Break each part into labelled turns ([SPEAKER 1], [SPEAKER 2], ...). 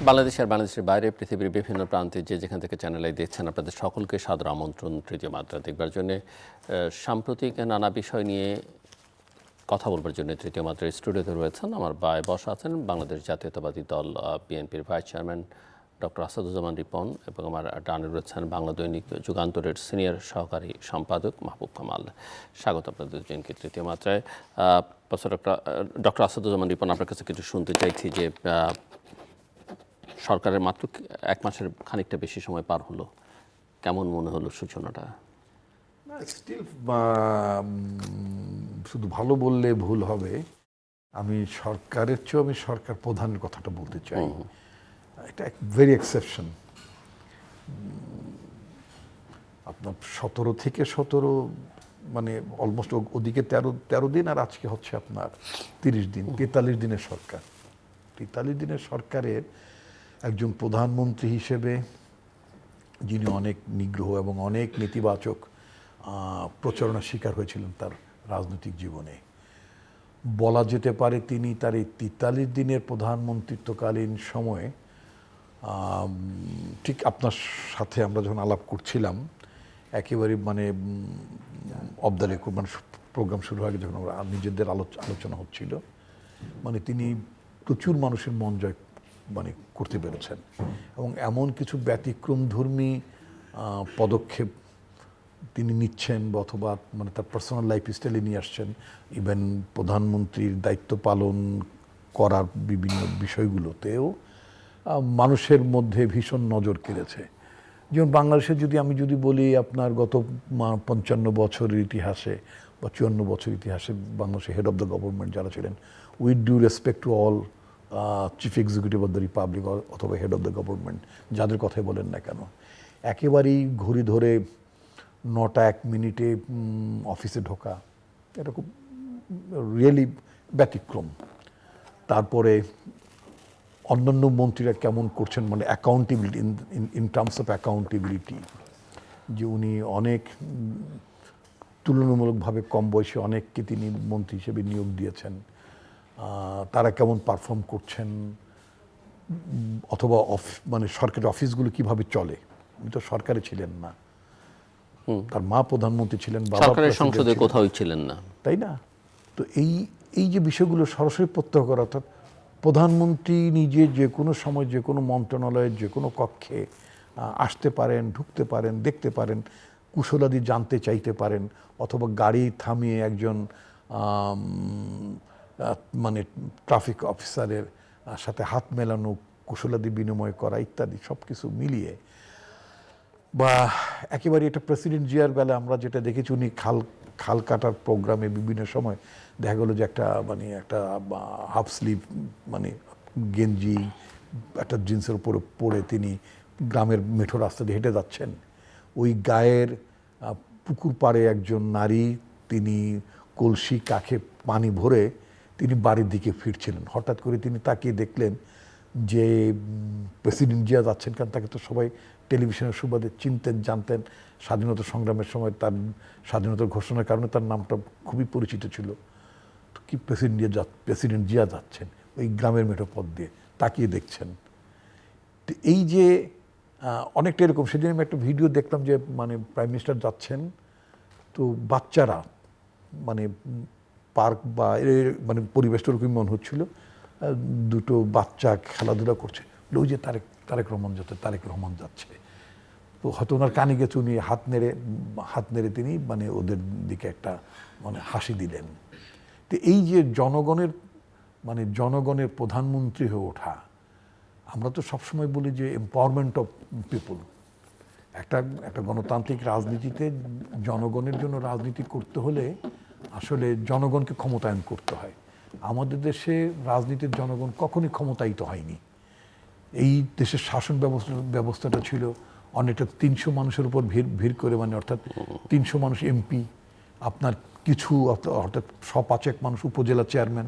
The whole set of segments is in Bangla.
[SPEAKER 1] বাংলাদেশের বাইরে পৃথিবীর বিভিন্ন প্রান্তে যেখান থেকে চ্যানেলে দেখছেন আপনাদের সকলকে সাদর আমন্ত্রণ তৃতীয় মাত্রা দেখবার জন্য। সাম্প্রতিক নানা বিষয় নিয়ে কথা বলবার জন্য তৃতীয় মাত্রার স্টুডিওতে রয়েছেন আমার বায়ে বসা আছেন বাংলাদেশ জাতীয়তাবাদী দল বিএনপির vice chairman doctor Asaduzzaman Ripon এবং আমার ডানে রয়েছেন বাংলা দৈনিক যুগান্তরের সিনিয়র সহকারী সম্পাদক মাহবুব কামাল। স্বাগত আপনাদের দুজনকে তৃতীয় মাত্রায়। ডক্টর আসাদুজ্জামান রিপন, আপনার কাছে কিছু শুনতে চাইছি যে সরকারের মাত্র 1 মাসের খানিকটা বেশি সময় পার হলো, কেমন মনে হলো সূচনাটা?
[SPEAKER 2] স্টিল শুধু ভালো বললে ভুল হবে, আমি সরকারের চেয়েও আমি সরকার প্রধানের কথাটা বলতে চাই। এটা ভেরি এক্সেপশন। আপনার 17 থেকে 17 মানে অলমোস্ট ওদিকে 13 দিন, আর আজকে হচ্ছে আপনার 30 দিন, 43 দিনের সরকার। 43 দিনের সরকারের একজন প্রধানমন্ত্রী হিসেবে যিনি অনেক নিগ্রহ এবং অনেক নেতিবাচক প্রচারণার শিকার হয়েছিলেন তার রাজনৈতিক জীবনে, বলা যেতে পারে তিনি তার এই 43 দিনের প্রধানমন্ত্রিত্বকালীন সময়ে, ঠিক আপনার সাথে আমরা যখন আলাপ করছিলাম একেবারে মানে অফ দ্য রেকর্ড, মানে প্রোগ্রাম শুরু আগে যখন আমরা নিজেদের আলোচনা হচ্ছিল, মানে তিনি প্রচুর মানুষের মন জয় মানে করতে পেরেছেন এবং এমন কিছু ব্যতিক্রমধর্মী পদক্ষেপ তিনি নিচ্ছেন অথবা মানে তার পার্সোনাল লাইফ স্টাইলে নিয়ে আসছেন। ইভেন প্রধানমন্ত্রীর দায়িত্ব পালন করার বিভিন্ন বিষয়গুলোতেও মানুষের মধ্যে ভীষণ নজর কেড়েছে। যেমন বাংলাদেশে আমি যদি বলি আপনার গত 55 বছরের ইতিহাসে বা 54 বছর ইতিহাসে বাংলাদেশে হেড অফ দ্য গভর্নমেন্ট যারা ছিলেন, with due respect to all chief executive of the republic অথবা হেড অফ দ্য গভর্নমেন্ট যাদের কথাই বলেন না কেন, একেবারেই ঘড়ি ধরে 9টা 1 মিনিটে অফিসে ঢোকা, এটা খুব রিয়েলি ব্যতিক্রম। তারপরে অন্যান্য মন্ত্রীরা কেমন করছেন, মানে accountability in terms of accountability, যে উনি অনেক তুলনামূলকভাবে কম বয়সে অনেককে তিনি মন্ত্রী হিসেবে নিয়োগ দিয়েছেন, তারা কেমন পারফর্ম করছেন, অথবা মানে সরকারি অফিসগুলো কিভাবে চলে। উনি তো সরকারে ছিলেন না, তার মা প্রধানমন্ত্রী ছিলেন,
[SPEAKER 1] সরকারের সংসদে কোথাও ছিলেন না,
[SPEAKER 2] তাই না? তো এই যে বিষয়গুলো সরাসরি প্রত্যক্ষ করা, অর্থাৎ প্রধানমন্ত্রী নিজে যে কোনো সময় যে কোনো মন্ত্রণালয়ের যে কোনো কক্ষে আসতে পারেন, ঢুকতে পারেন, দেখতে পারেন, কুশলাদি জানতে চাইতে পারেন, অথবা গাড়ি থামিয়ে একজন মানে ট্রাফিক অফিসারের সাথে হাত মেলানো, কুশলাদি বিনিময় করা ইত্যাদি সব কিছু মিলিয়ে, বা একেবারে এটা প্রেসিডেন্ট জিয়ার বেলা আমরা যেটা দেখেছি, উনি খাল কাটার প্রোগ্রামে বিভিন্ন সময় দেখা গেলো যে একটা হাফ স্লিভ মানে গেঞ্জি একটা জিন্সের উপরে পরে তিনি গ্রামের মেঠো রাস্তা দিয়ে হেঁটে যাচ্ছেন, ওই গায়ের পুকুর পাড়ে একজন নারী তিনি কলসি কাখে পানি ভরে তিনি বাড়ির দিকে ফিরছিলেন। হঠাৎ করে তিনি তাকিয়ে দেখলেন যে প্রেসিডেন্ট জিয়া যাচ্ছেন, কারণ তাকে তো সবাই টেলিভিশনের সুবাদে চিনতেন, জানতেন। স্বাধীনতা সংগ্রামের সময় তার স্বাধীনতার ঘোষণার কারণে তার নামটা খুবই পরিচিত ছিল। তো কি প্রেসিডেন্ট জিয়া যাচ্ছেন ওই গ্রামের মেঠো পথ দিয়ে, তাকিয়ে দেখছেন। তো এই যে অনেকটা এরকম, সেদিন আমি একটা ভিডিও দেখলাম যে মানে প্রাইম মিনিস্টার যাচ্ছেন, তো বাচ্চারা মানে পার্ক বা মানে পরিবেশটা ওরকমই মনে হচ্ছিল, দুটো বাচ্চা খেলাধুলা করছে, ওই যে তারেক রহমান যাচ্ছে। তো হয়তো ওনার কানে গেছে, উনি হাত নেড়ে তিনি মানে ওদের দিকে একটা মানে হাসি দিলেন। তো এই যে জনগণের প্রধানমন্ত্রী হয়ে ওঠা, আমরা তো সবসময় বলি যে এম্পাওয়ারমেন্ট অফ পিপল। একটা গণতান্ত্রিক রাজনীতিতে জনগণের জন্য রাজনীতি করতে হলে আসলে জনগণকে ক্ষমতায়ন করতে হয়। আমাদের দেশে রাজনীতির জনগণ কখনই ক্ষমতায়িত হয়নি। এই দেশের শাসন ব্যবস্থাটা ছিল অনেকটা 300 মানুষের উপর ভিড় করে, মানে অর্থাৎ 300 মানুষ এমপি, আপনার কিছু অর্থাৎ 100-5 মানুষ উপজেলা চেয়ারম্যান,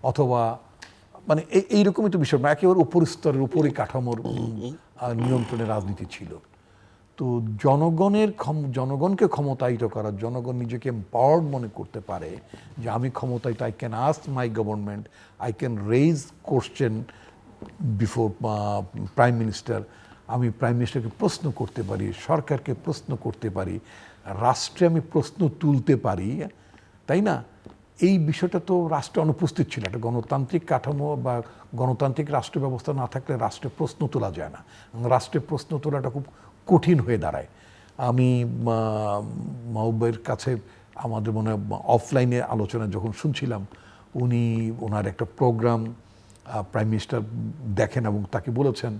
[SPEAKER 2] অথবা মানে এইরকমই তো বিষয় না, একেবারে উপরস্তরের উপরই কাঠামোর নিয়ন্ত্রণে রাজনীতি ছিল। তো জনগণকে ক্ষমতায়িত করা, জনগণ নিজেকে এম্পাওয়ার্ড মনে করতে পারে যে আমি ক্ষমতায়িত, I can ask my government, I can raise question before prime minister, আমি প্রাইম মিনিস্টারকে প্রশ্ন করতে পারি, সরকারকে প্রশ্ন করতে পারি, রাষ্ট্রে আমি প্রশ্ন তুলতে পারি, তাই না? এই বিষয়টা তো রাষ্ট্রে অনুপস্থিত ছিল। একটা গণতান্ত্রিক কাঠামো বা গণতান্ত্রিক রাষ্ট্র ব্যবস্থা না থাকলে রাষ্ট্রে প্রশ্ন তোলা যায় না। রাষ্ট্রে প্রশ্ন তোলাটা খুব কঠিন হয়ে দাঁড়ায়। আমি মাহবুবের কাছে আমাদের মনে হয় অফলাইনে আলোচনা যখন শুনছিলাম, ওনার একটা প্রোগ্রাম প্রাইম মিনিস্টার দেখেন এবং তাকে বলেছেন,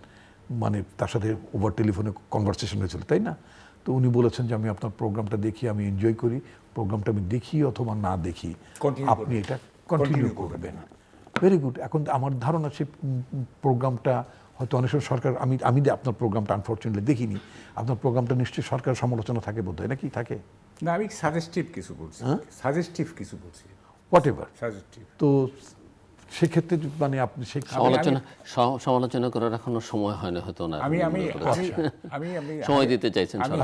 [SPEAKER 2] মানে তার সাথে ওভার টেলিফোনে কনভারসেশন হয়েছিল, তাই না? তো উনি বলেছেন যে আমি আপনার প্রোগ্রামটা দেখি, আমি এনজয় করি, প্রোগ্রামটা আমি দেখি অথবা না দেখি, আপনি এটা কন্টিনিউ করবেন। Very good. এখন আমার ধারণা সেই প্রোগ্রামটা হয়তো অনেক সময় সরকার, আমি আপনার প্রোগ্রামটা আনফর্চুনেটলি দেখিনি, আপনার প্রোগ্রামটা নিশ্চয়ই সরকার সমালোচনা থাকে বোধহয়, নাকি থাকে?
[SPEAKER 3] না, আমি সাজেস্টিভ কিছু বলছি, সাজেস্টিভ কিছু বলছি,
[SPEAKER 2] হোয়াট এভার।
[SPEAKER 3] সাজেস্টিভ।
[SPEAKER 2] তো সেক্ষেত্রে মানে আপনি সেই
[SPEAKER 1] সমালোচনা করার এখনো সময় হয় না হয়তো না।
[SPEAKER 3] আমি আমি আমি আমি
[SPEAKER 1] সময় দিতে চাইছেন,
[SPEAKER 3] আমি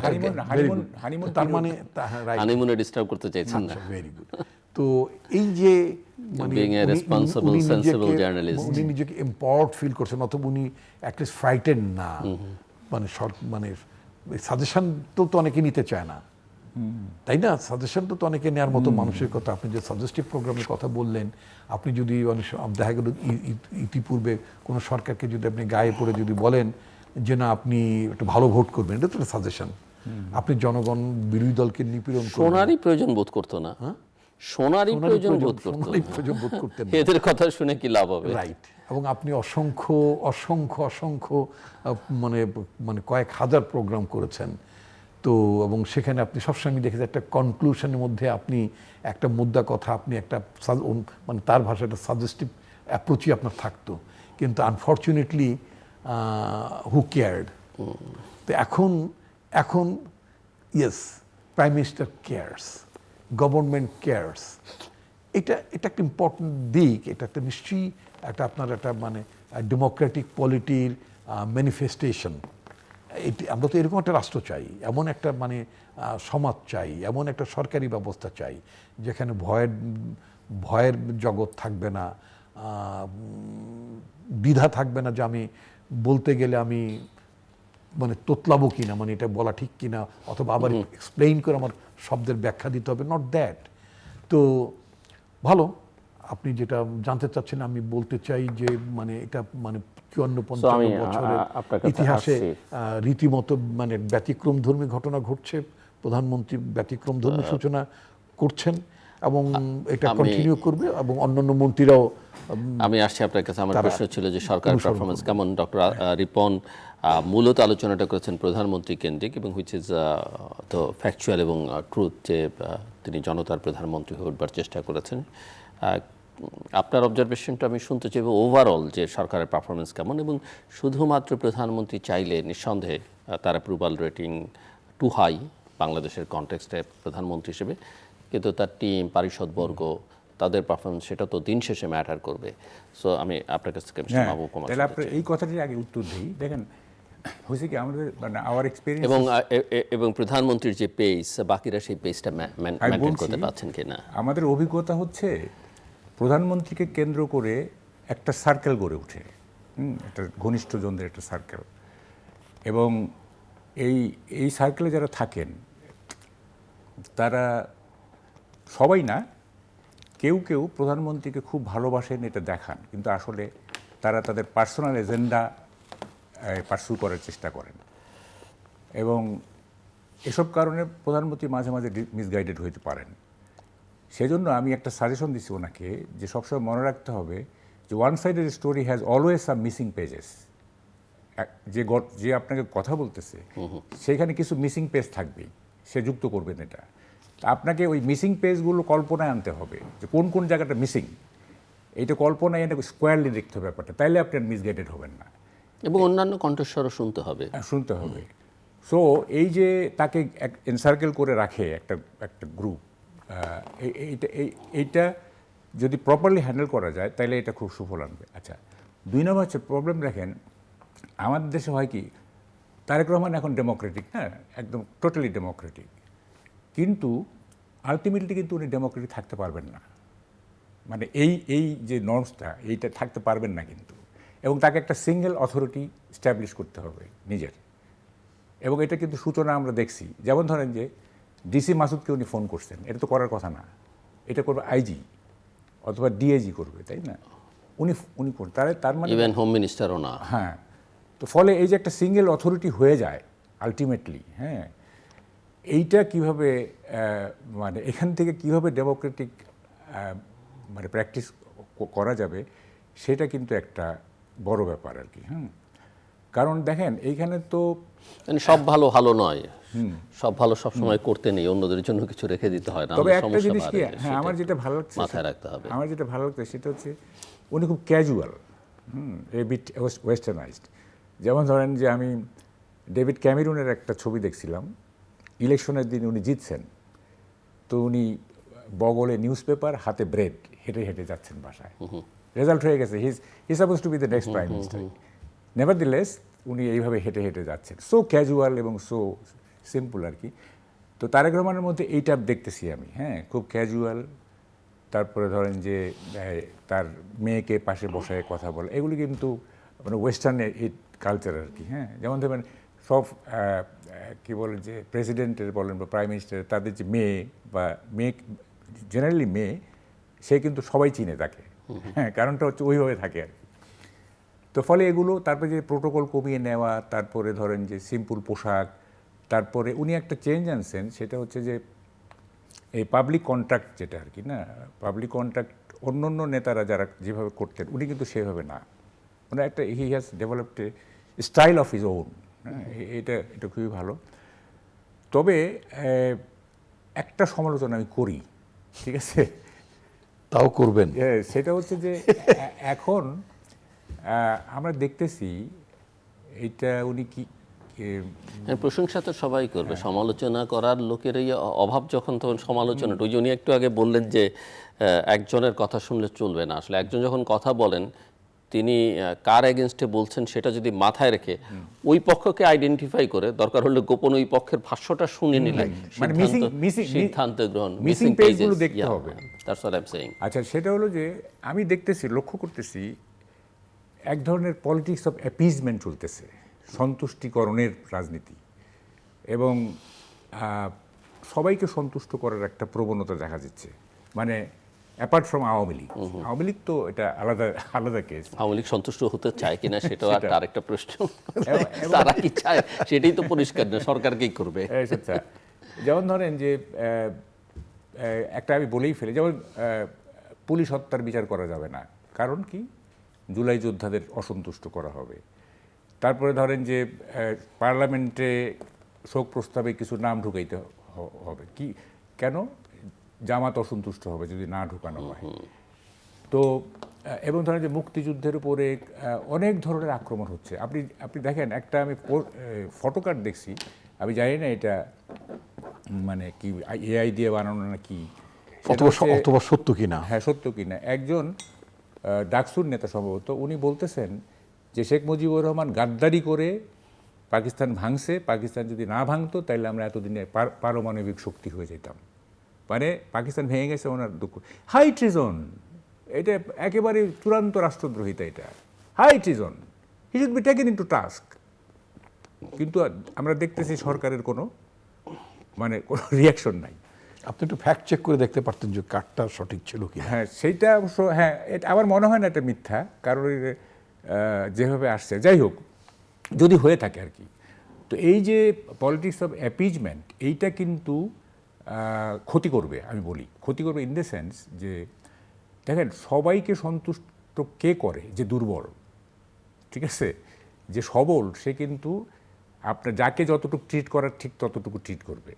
[SPEAKER 3] হানিমুন
[SPEAKER 2] তার মানে
[SPEAKER 1] হানিমুনে ডিস্টার্ব করতে চাইছেন না।
[SPEAKER 2] Very good. তো এই যে মানে
[SPEAKER 1] Being a responsible, sensible journalist.
[SPEAKER 2] উনি নিজেকে এম্পাওয়ার্ড ফিল করছেন, অথবা উনি অ্যাটলিস্ট ফ্রাইটেন না, মানে মানে সাজেশন তো অনেকে নিতে চায় না, তাই না? সাজেশন তো অনেকে নেওয়ার মতো মানুষের কথা। আপনি যে সাজেস্টিভ প্রোগ্রামের কথা বললেন, আপনি যদি দেখা গেল ইতিপূর্বে কোনো সরকারকে যদি আপনি গায়ে পড়ে যদি বলেন যে না আপনি একটু ভালো ভোট করবেন, এটা তো একটা সাজেশন। আপনি জনগণ বিরোধী দলকে নিপীড়ন করবেন,
[SPEAKER 1] সোনারই প্রয়োজন বোধ করতো না, সোনারই প্রয়োজন বোধ
[SPEAKER 2] করতেন না।
[SPEAKER 1] এদের কথা শুনে কি লাভ হবে?
[SPEAKER 2] রাইট। এবং আপনি অসংখ্য অসংখ্য অসংখ্য মানে মানে কয়েক হাজার প্রোগ্রাম করেছেন। তো এবং সেখানে আপনি সবসময় আমি দেখেছি একটা কনক্লুশনের মধ্যে আপনি একটা মুদ্রা কথা, আপনি একটা মানে তার ভাষায় একটা সাজেস্টিভ অ্যাপ্রোচই আপনার থাকতো। কিন্তু আনফর্চুনেটলি হু কেয়ার্ড। তো এখন yes, prime minister cares, government cares. এটা একটা ইম্পর্টেন্ট দিক। এটা একটা নিশ্চয়ই একটা আপনার একটা মানে ডেমোক্রেটিক পলিটির ম্যানিফেস্টেশন। আমরা তো এরকম একটা রাষ্ট্র চাই, এমন একটা মানে সমাজ চাই, এমন একটা সরকারি ব্যবস্থা চাই যেখানে ভয়ের জগৎ থাকবে না, দ্বিধা থাকবে না যে আমি বলতে গেলে আমি মানে তোতলাবো কিনা, মানে এটা বলা ঠিক কিনা, অথবা আবার এক্সপ্লেইন করে আমার শব্দের ব্যাখ্যা দিতে হবে, নট দ্যাট। তো ভালো, আপনি যেটা জানতে চাচ্ছেন, আমি বলতে চাই যে মানে এটা মানে 54-55 বছরের ইতিহাসে রীতিমতো মানে ব্যতিক্রমধর্মী ঘটনা ঘটছে। প্রধানমন্ত্রী ব্যতিক্রমধর্মী সূচনা করছেন এবং এটা কন্টিনিউ করবে, এবং অন্যান্য মন্ত্রীরাও।
[SPEAKER 1] আমি আসছি আপনার কাছে। আমার প্রশ্ন ছিল যে সরকার পারফরমেন্স কেমন। ডক্টর রিপন মূলত আলোচনাটা করেছেন প্রধানমন্ত্রী কেন্দ্রিক, এবং হুইচ ইজ তো ফ্যাকচুয়াল এবং ট্রুথ, যে তিনি জনতার প্রধানমন্ত্রী হয়ে উঠবার চেষ্টা করেছেন। আপনার অবজারভেশনটা আমি শুনতে চাইব ওভারঅল, যে সরকারের পারফরমেন্স কেমন, এবং শুধুমাত্র প্রধানমন্ত্রী চাইলে নিঃসন্দেহে তার অ্যাপ্রুভাল রেটিং টু হাই বাংলাদেশের কনটেক্সটে প্রধানমন্ত্রী হিসেবে, কিন্তু তার টিম, পারিষদবর্গ, তাদের পারফরমেন্স সেটা তো দিন শেষে ম্যাটার করবে। সো আমি আপনার কাছ থেকে
[SPEAKER 3] তাহলে আপনার এই কথাটির আগে উত্তর দিই। দেখেন, হয়েছে কি আমাদের মানে আওয়ার এক্সপেরিয়েন্স
[SPEAKER 1] এবং প্রধানমন্ত্রীর যে পেস, বাকিরা সেই পেসটা মেনটেন করতে পারছেন কিনা।
[SPEAKER 3] আমাদের অভিজ্ঞতা হচ্ছে প্রধানমন্ত্রীকে কেন্দ্র করে একটা সার্কেল গড়ে ওঠে, একটা ঘনিষ্ঠজনদের একটা সার্কেল, এবং এই সার্কেলে যারা থাকেন তারা সবাই না, কেউ কেউ প্রধানমন্ত্রীকে খুব ভালোবাসেন, এটা দেখান, কিন্তু আসলে তারা তাদের পার্সোনাল এজেন্ডা পার্সু করার চেষ্টা করেন, এবং এসব কারণে প্রধানমন্ত্রী মাঝে মাঝে মিসগাইডেড হইতে পারেন। সেজন্য আমি একটা সাজেশন দিচ্ছি ওনাকে, যে সবসময় মনে রাখতে হবে যে one sided story has always some missing pages. যে আপনাকে কথা বলতেছে সেখানে কিছু মিসিং পেজ থাকবেই, সে যুক্ত করবেন এটা। আপনাকে ওই মিসিং পেজগুলো কল্পনায় আনতে হবে, যে কোন কোন জায়গাটা মিসিং, এইটা কল্পনায় এনে স্কোয়ারলি দেখতে হবে ব্যাপারটা, তাইলে আপনি আর মিসগাইডেড হবেন না, এবং
[SPEAKER 1] অন্যান্য কণ্ঠস্বরও শুনতে হবে।
[SPEAKER 3] সো এই যে তাকে এনসার্কেল করে রাখে একটা গ্রুপ, এইটা যদি প্রপারলি হ্যান্ডেল করা যায় তাহলে এটা খুব সুফল আনবে। আচ্ছা, 2 নম্বর হচ্ছে প্রবলেম। দেখেন আমাদের দেশে হয় কি, তারেক রহমান এখন ডেমোক্রেটিক, হ্যাঁ একদম টোটালি ডেমোক্রেটিক, কিন্তু আলটিমেটলি কিন্তু উনি ডেমোক্রেটিক থাকতে পারবেন না। মানে এই যে নর্মসটা, এইটা থাকতে পারবেন না। কিন্তু এবং তাকে একটা সিঙ্গেল অথরিটি স্ট্যাবলিশ করতে হবে নিজের। এবং এটা কিন্তু সূচনা আমরা দেখছি, যেমন ধরেন যে ডিসি মাসুদকে উনি ফোন করছেন, এটা তো করার কথা না, এটা করবে আইজি অথবা ডিআইজি করবে, তাই না? উনি উনি করুন, তার মানে
[SPEAKER 1] ইভেন হোম মিনিস্টারও না।
[SPEAKER 3] হ্যাঁ, তো ফলে এই যে একটা সিঙ্গেল অথরিটি হয়ে যায় আলটিমেটলি, হ্যাঁ, এইটা কিভাবে মানে এখান থেকে কিভাবে ডেমোক্রেটিক মানে প্র্যাকটিস করা যাবে, সেটা কিন্তু একটা বড় ব্যাপার আর কি। কারণ দেখেন এইখানে তো
[SPEAKER 1] মানে সব ভালো ভালো নয়, সব ভালো সব সময় করতে নেই, অন্যদের জন্য কিছু রেখে দিতে হয় না,
[SPEAKER 3] তবে
[SPEAKER 1] আমাদের
[SPEAKER 3] একটা
[SPEAKER 1] সমস্যা
[SPEAKER 3] জিনিস কি,
[SPEAKER 1] বাড়ে,
[SPEAKER 3] হ্যাঁ,
[SPEAKER 1] সেটা
[SPEAKER 3] আমার যেটা
[SPEAKER 1] একটু
[SPEAKER 3] ভালো লাগছে,
[SPEAKER 1] মাথায় রাখতে হবে।
[SPEAKER 3] আমার যেটা ভালো লাগছে সেটা হচ্ছে উনি খুব ক্যাজুয়াল, এ বিট ওয়েস্টার্নাইজড। যেমন ধরেন যে আমি ডেভিড ক্যামেরুনের একটা ছবি দেখছিলাম, ইলেকশনের দিন উনি জিতছেন, তো উনি বগলে নিউজ পেপার, হাতে ব্রেড, হেঁটে হেঁটে যাচ্ছেন বাসায়, রেজাল্ট হয়ে গেছে, হি suppose two B the next prime minister, নেভারদিলেস উনি এইভাবে হেঁটে হেঁটে যাচ্ছেন, সো ক্যাজুয়াল এবং সো সিম্পল আর কি। তো তারেক রহমানের মধ্যে এইটা দেখতেছি আমি, হ্যাঁ, খুব ক্যাজুয়াল। তারপরে ধরেন যে তার মেয়েকে পাশে বসায় কথা বলে, এগুলি কিন্তু মানে ওয়েস্টার্নের এই কালচার আর কি। হ্যাঁ, যেমন ধরেন সব কী বলেন যে প্রেসিডেন্টের বলেন বা প্রাইম মিনিস্টারের তাদের যে মেয়ে বা মেয়ে, জেনারেলি মেয়ে, সে কিন্তু সবাই চিনে তাকে, হ্যাঁ, কারণটা হচ্ছে ওইভাবে থাকে আর কি। তো ফলে এগুলো, তারপরে যে প্রোটোকল কমিয়ে নেওয়া, তারপরে ধরেন যে সিম্পল পোশাক, তারপরে উনি একটা চেঞ্জ আনছেন, সেটা হচ্ছে যে এই পাবলিক কন্ট্রাক্ট যেটা আর কি, না, পাবলিক কন্ট্রাক্ট অন্য অন্য নেতারা যারা যেভাবে করতেন, উনি কিন্তু সেভাবে না, মানে একটা he has developed A style of his own. এটা এটা খুবই ভালো। তবে একটা সমালোচনা আমি করি, ঠিক আছে,
[SPEAKER 2] তাও করবেন।
[SPEAKER 3] সেটা হচ্ছে যে এখন আমরা দেখতেছি এইটা উনি কি
[SPEAKER 1] হ্যাঁ, প্রশংসা তো সবাই করবে, সমালোচনা করার লোকেরই অভাব যখন, তখন সমালোচনা। ওই যে উনি একটু আগে বললেন যে একজনের কথা শুনলে চলবে না, আসলে একজন যখন কথা বলেন, তিনি কার এগেনস্টে বলছেন সেটা যদি মাথায় রেখে ওই পক্ষকে আইডেন্টিফাই করে, দরকার হলে গোপন ওই পক্ষের ভাষ্যটা শুনে নিলে
[SPEAKER 3] মানে
[SPEAKER 1] সিদ্ধান্ত গ্রহণ,
[SPEAKER 3] মিসিং পেজগুলো দেখতে হবে।
[SPEAKER 1] That's what I am saying.
[SPEAKER 3] আচ্ছা, সেটা হলো যে আমি দেখতেছি, লক্ষ্য করতেছি এক ধরনের পলিটিক্স অফ অ্যাপিজমেন্ট চলতেছে, সন্তুষ্টিকরণের রাজনীতি, এবং সবাইকে সন্তুষ্ট করার একটা প্রবণতা দেখা যাচ্ছে, মানে অ্যাপার্ট ফ্রম আওয়ামী লীগ। আওয়ামী লীগ তো এটা আলাদা আলাদা কেস।
[SPEAKER 1] আওয়ামী লীগ সন্তুষ্ট হতে চায় কিনা সেটাও একটা আরেকটা প্রশ্ন, তারা কি চায় সেটাই তো পরিষ্কার না, সরকারকেই করবে।
[SPEAKER 3] আচ্ছা, যেমন ধরেন যে একটা আমি বলেই ফেলি, যেমন পুলিশ হত্যার বিচার করা যাবে না, কারণ কি, জুলাই যোদ্ধাদের অসন্তুষ্ট করা হবে। তারপরে ধরেন যে পার্লামেন্টে শোক প্রস্তাবে কিছু নাম ঢুকাইতে হবে, কি কেন, জামাত অসন্তুষ্ট হবে যদি না ঢুকানো হয়। তো এবং ধরেন যে মুক্তিযুদ্ধের উপরে অনেক ধরনের আক্রমণ হচ্ছে। আপনি দেখেন, একটা আমি ফটোকার্ড দেখছি, আমি জানি না এটা মানে কি এআই দিয়ে বানানো না কি,
[SPEAKER 2] অথবা সত্য কিনা।
[SPEAKER 3] হ্যাঁ, সত্য কিনা। একজন ডাকসুর নেতা সম্ভবত, উনি বলতেছেন যে শেখ মুজিবুর রহমান গাদ্দারি করে পাকিস্তান ভাঙছে, পাকিস্তান যদি না ভাঙতো তাহলে আমরা এতদিনে পারমাণবিক শক্তি হয়ে যেতাম, মানে পাকিস্তান ভেঙে গেছে ওনার দুঃখ। হাই ট্রিজন, এটা একেবারে চূড়ান্ত রাষ্ট্রদ্রোহিতা, এটা high treason, he should be taken into task. কিন্তু আমরা দেখতেছি সরকারের কোনো রিয়াকশন নাই।
[SPEAKER 2] আপনি একটু ফ্যাক্ট চেক করে দেখতে পারতেন যে কার্ডটা সঠিক ছিল কি।
[SPEAKER 3] হ্যাঁ, সেইটা অবশ্য, হ্যাঁ, এটা আমার মনে হয় না এটা মিথ্যা, কারণ যেভাবে আসছে, যাই হোক, যদি হয়ে থাকে আর কি। তো এই যে পলিটিক্স অফ অ্যাপিজমেন্ট, এইটা কিন্তু ক্ষতি করবে, আমি বলি ক্ষতি করবে ইন দ্য সেন্স যে দেখেন, সবাইকে সন্তুষ্ট কে করে, যে দুর্বল, ঠিক আছে, যে সবল, সে কিন্তু আপনার যাকে যতটুকু ট্রিট করার ঠিক ততটুকু ট্রিট করবে।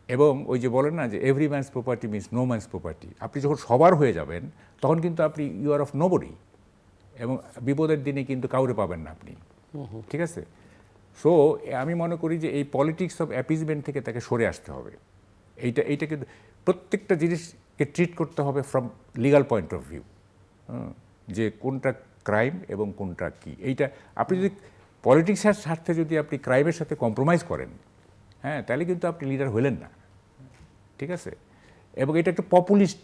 [SPEAKER 3] এবং ওই যে বলেন না যে every man's property means no man's property, আপনি যখন সবার হয়ে যাবেন তখন কিন্তু আপনি ইউ আর অফ নোবডি, এবং বিপদের দিনে কিন্তু কাউরে পাবেন না আপনি, ঠিক আছে। সো আমি মনে করি যে এই পলিটিক্স অফ অ্যাপিজমেন্ট থেকে তাকে সরে আসতে হবে। এইটা কিন্তু প্রত্যেকটা জিনিসকে ট্রিট করতে হবে from legal point of view, যে কোনটা ক্রাইম এবং কোনটা কি। এইটা আপনি যদি পলিটিক্সের স্বার্থে যদি আপনি ক্রাইমের সাথে কম্প্রোমাইজ করেন, হ্যাঁ, তাহলে কিন্তু আপনি লিডার হলেন না, ঠিক আছে। এবং এটা একটা পপুলিস্ট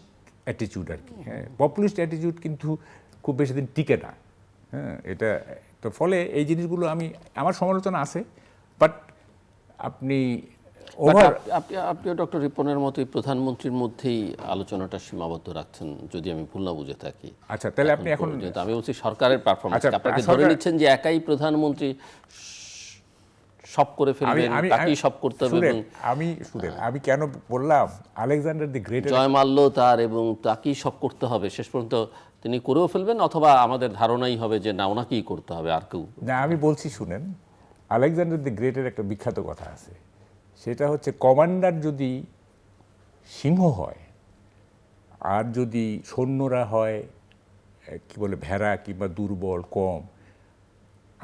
[SPEAKER 3] অ্যাটিটিউড আর কি। হ্যাঁ, পপুলিস্ট অ্যাটিটিউড কিন্তু খুব বেশি দিন টিকে না, হ্যাঁ, এটা তো ফলে এই জিনিসগুলো আমার সমালোচনা আছে, বাট আপনি ওভার
[SPEAKER 1] আপনিও ডক্টর রিপনের মতোই প্রধানমন্ত্রীর মধ্যেই আলোচনাটা সীমাবদ্ধ রাখছেন, যদি আমি ভুল না বুঝে থাকি।
[SPEAKER 3] আচ্ছা, তাহলে আপনি এখন
[SPEAKER 1] যেহেতু আমি বলছি সরকারের পারফরমেন্স,
[SPEAKER 3] আচ্ছা,
[SPEAKER 1] আপনাকে ধরে
[SPEAKER 3] সরকার-
[SPEAKER 1] নিচ্ছেন যে একাই প্রধানমন্ত্রী সব করে ফেলবেন, তাকেই সব করতে হবে, এবং
[SPEAKER 3] আমি কেন বললাম আলেকজান্ডার দি গ্রেট,
[SPEAKER 1] জয় মাল্য তার এবং তাকেই সব করতে হবে, শেষ পর্যন্ত তিনি করেও ফেলবেন, অথবা আমাদের ধারণাই হবে যে না, ওনাকেই করতে হবে, আর কেউ।
[SPEAKER 3] না আমি বলছি শুনেন, আলেকজান্ডার দি গ্রেটের একটা বিখ্যাত কথা আছে, সেটা হচ্ছে কমান্ডার যদি সিংহ হয় আর যদি সৈন্যরা হয় কি বলে ভেড়া কিংবা দুর্বল কম,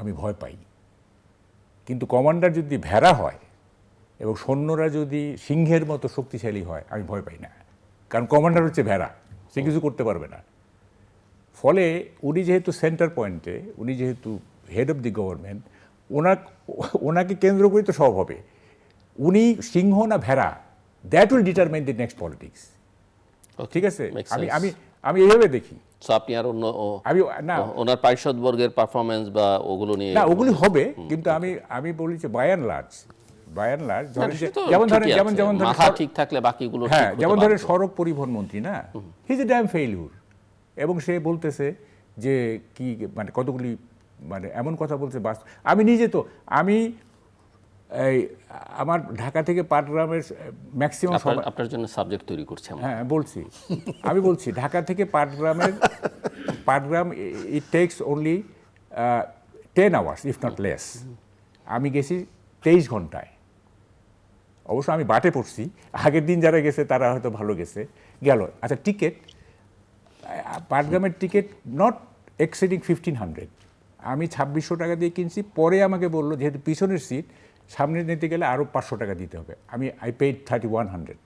[SPEAKER 3] আমি ভয় পাই। কিন্তু কমান্ডার যদি ভেড়া হয় এবং সৈন্যরা যদি সিংহের মতো শক্তিশালী হয়, আমি ভয় পাই না, কারণ কমান্ডার হচ্ছে ভেড়া, সে কিছু করতে পারবে না। ফলে উনি যেহেতু সেন্টার পয়েন্টে, উনি যেহেতু হেড অফ দি গভর্নমেন্ট, ওনাকে কেন্দ্র করে তো সব হবে। উনি সিংহ না ভেড়া, that will determine the next politics. ঠিক আছে,
[SPEAKER 1] Makes
[SPEAKER 3] আমি
[SPEAKER 1] sense.
[SPEAKER 3] আমি আমি এইভাবে দেখি।
[SPEAKER 1] সো আপনি আর অন্য
[SPEAKER 3] আমি না
[SPEAKER 1] ওনার পারিষদ বর্গের পারফরমেন্স বা ওগুলো নিয়ে
[SPEAKER 3] না ওগুলি হবে, কিন্তু আমি বলি যে বাই অ্যান্ড লার্জ
[SPEAKER 1] সে তো
[SPEAKER 3] যেমন ধরেন
[SPEAKER 1] ঠিকই
[SPEAKER 3] যেমন
[SPEAKER 1] আছে।
[SPEAKER 3] যেমন ধরেন
[SPEAKER 1] মাথা ঠিক থাকলে বাকিগুলো ঠিক
[SPEAKER 3] হ্যাঁ,
[SPEAKER 1] হতে
[SPEAKER 3] যেমন ধরেন
[SPEAKER 1] বাধ্য।
[SPEAKER 3] সড়ক পরিবহন মন্ত্রী না, he is a damn failure, এবং সে বলতেছে যে কি মানে কতগুলি মানে এমন কথা বলছে বাস। আমি নিজে তো এই আমার ঢাকা থেকে পাটগ্রামের ম্যাক্সিমাম
[SPEAKER 1] আপনার জন্য সাবজেক্ট তৈরি করছি আমরা।
[SPEAKER 3] হ্যাঁ আমি বলছি ঢাকা থেকে পাটগ্রাম ইট tax only 10 hours if not less. আমি গেছি 23 ঘন্টায়। অবশ্য আমি বাটে পড়ছি, আগের দিন যারা গেছে তারা হয়তো ভালো গেছে গেল। আচ্ছা, টিকিট পাটগ্রামের টিকিট নট এক্সিডিং 1500, আমি 2600 টাকা দিয়ে কিনছি। পরে আমাকে বললো যেহেতু পিছনের সিট, সামনে নিতে গেলে আরও 500 টাকা দিতে হবে। I paid 3100।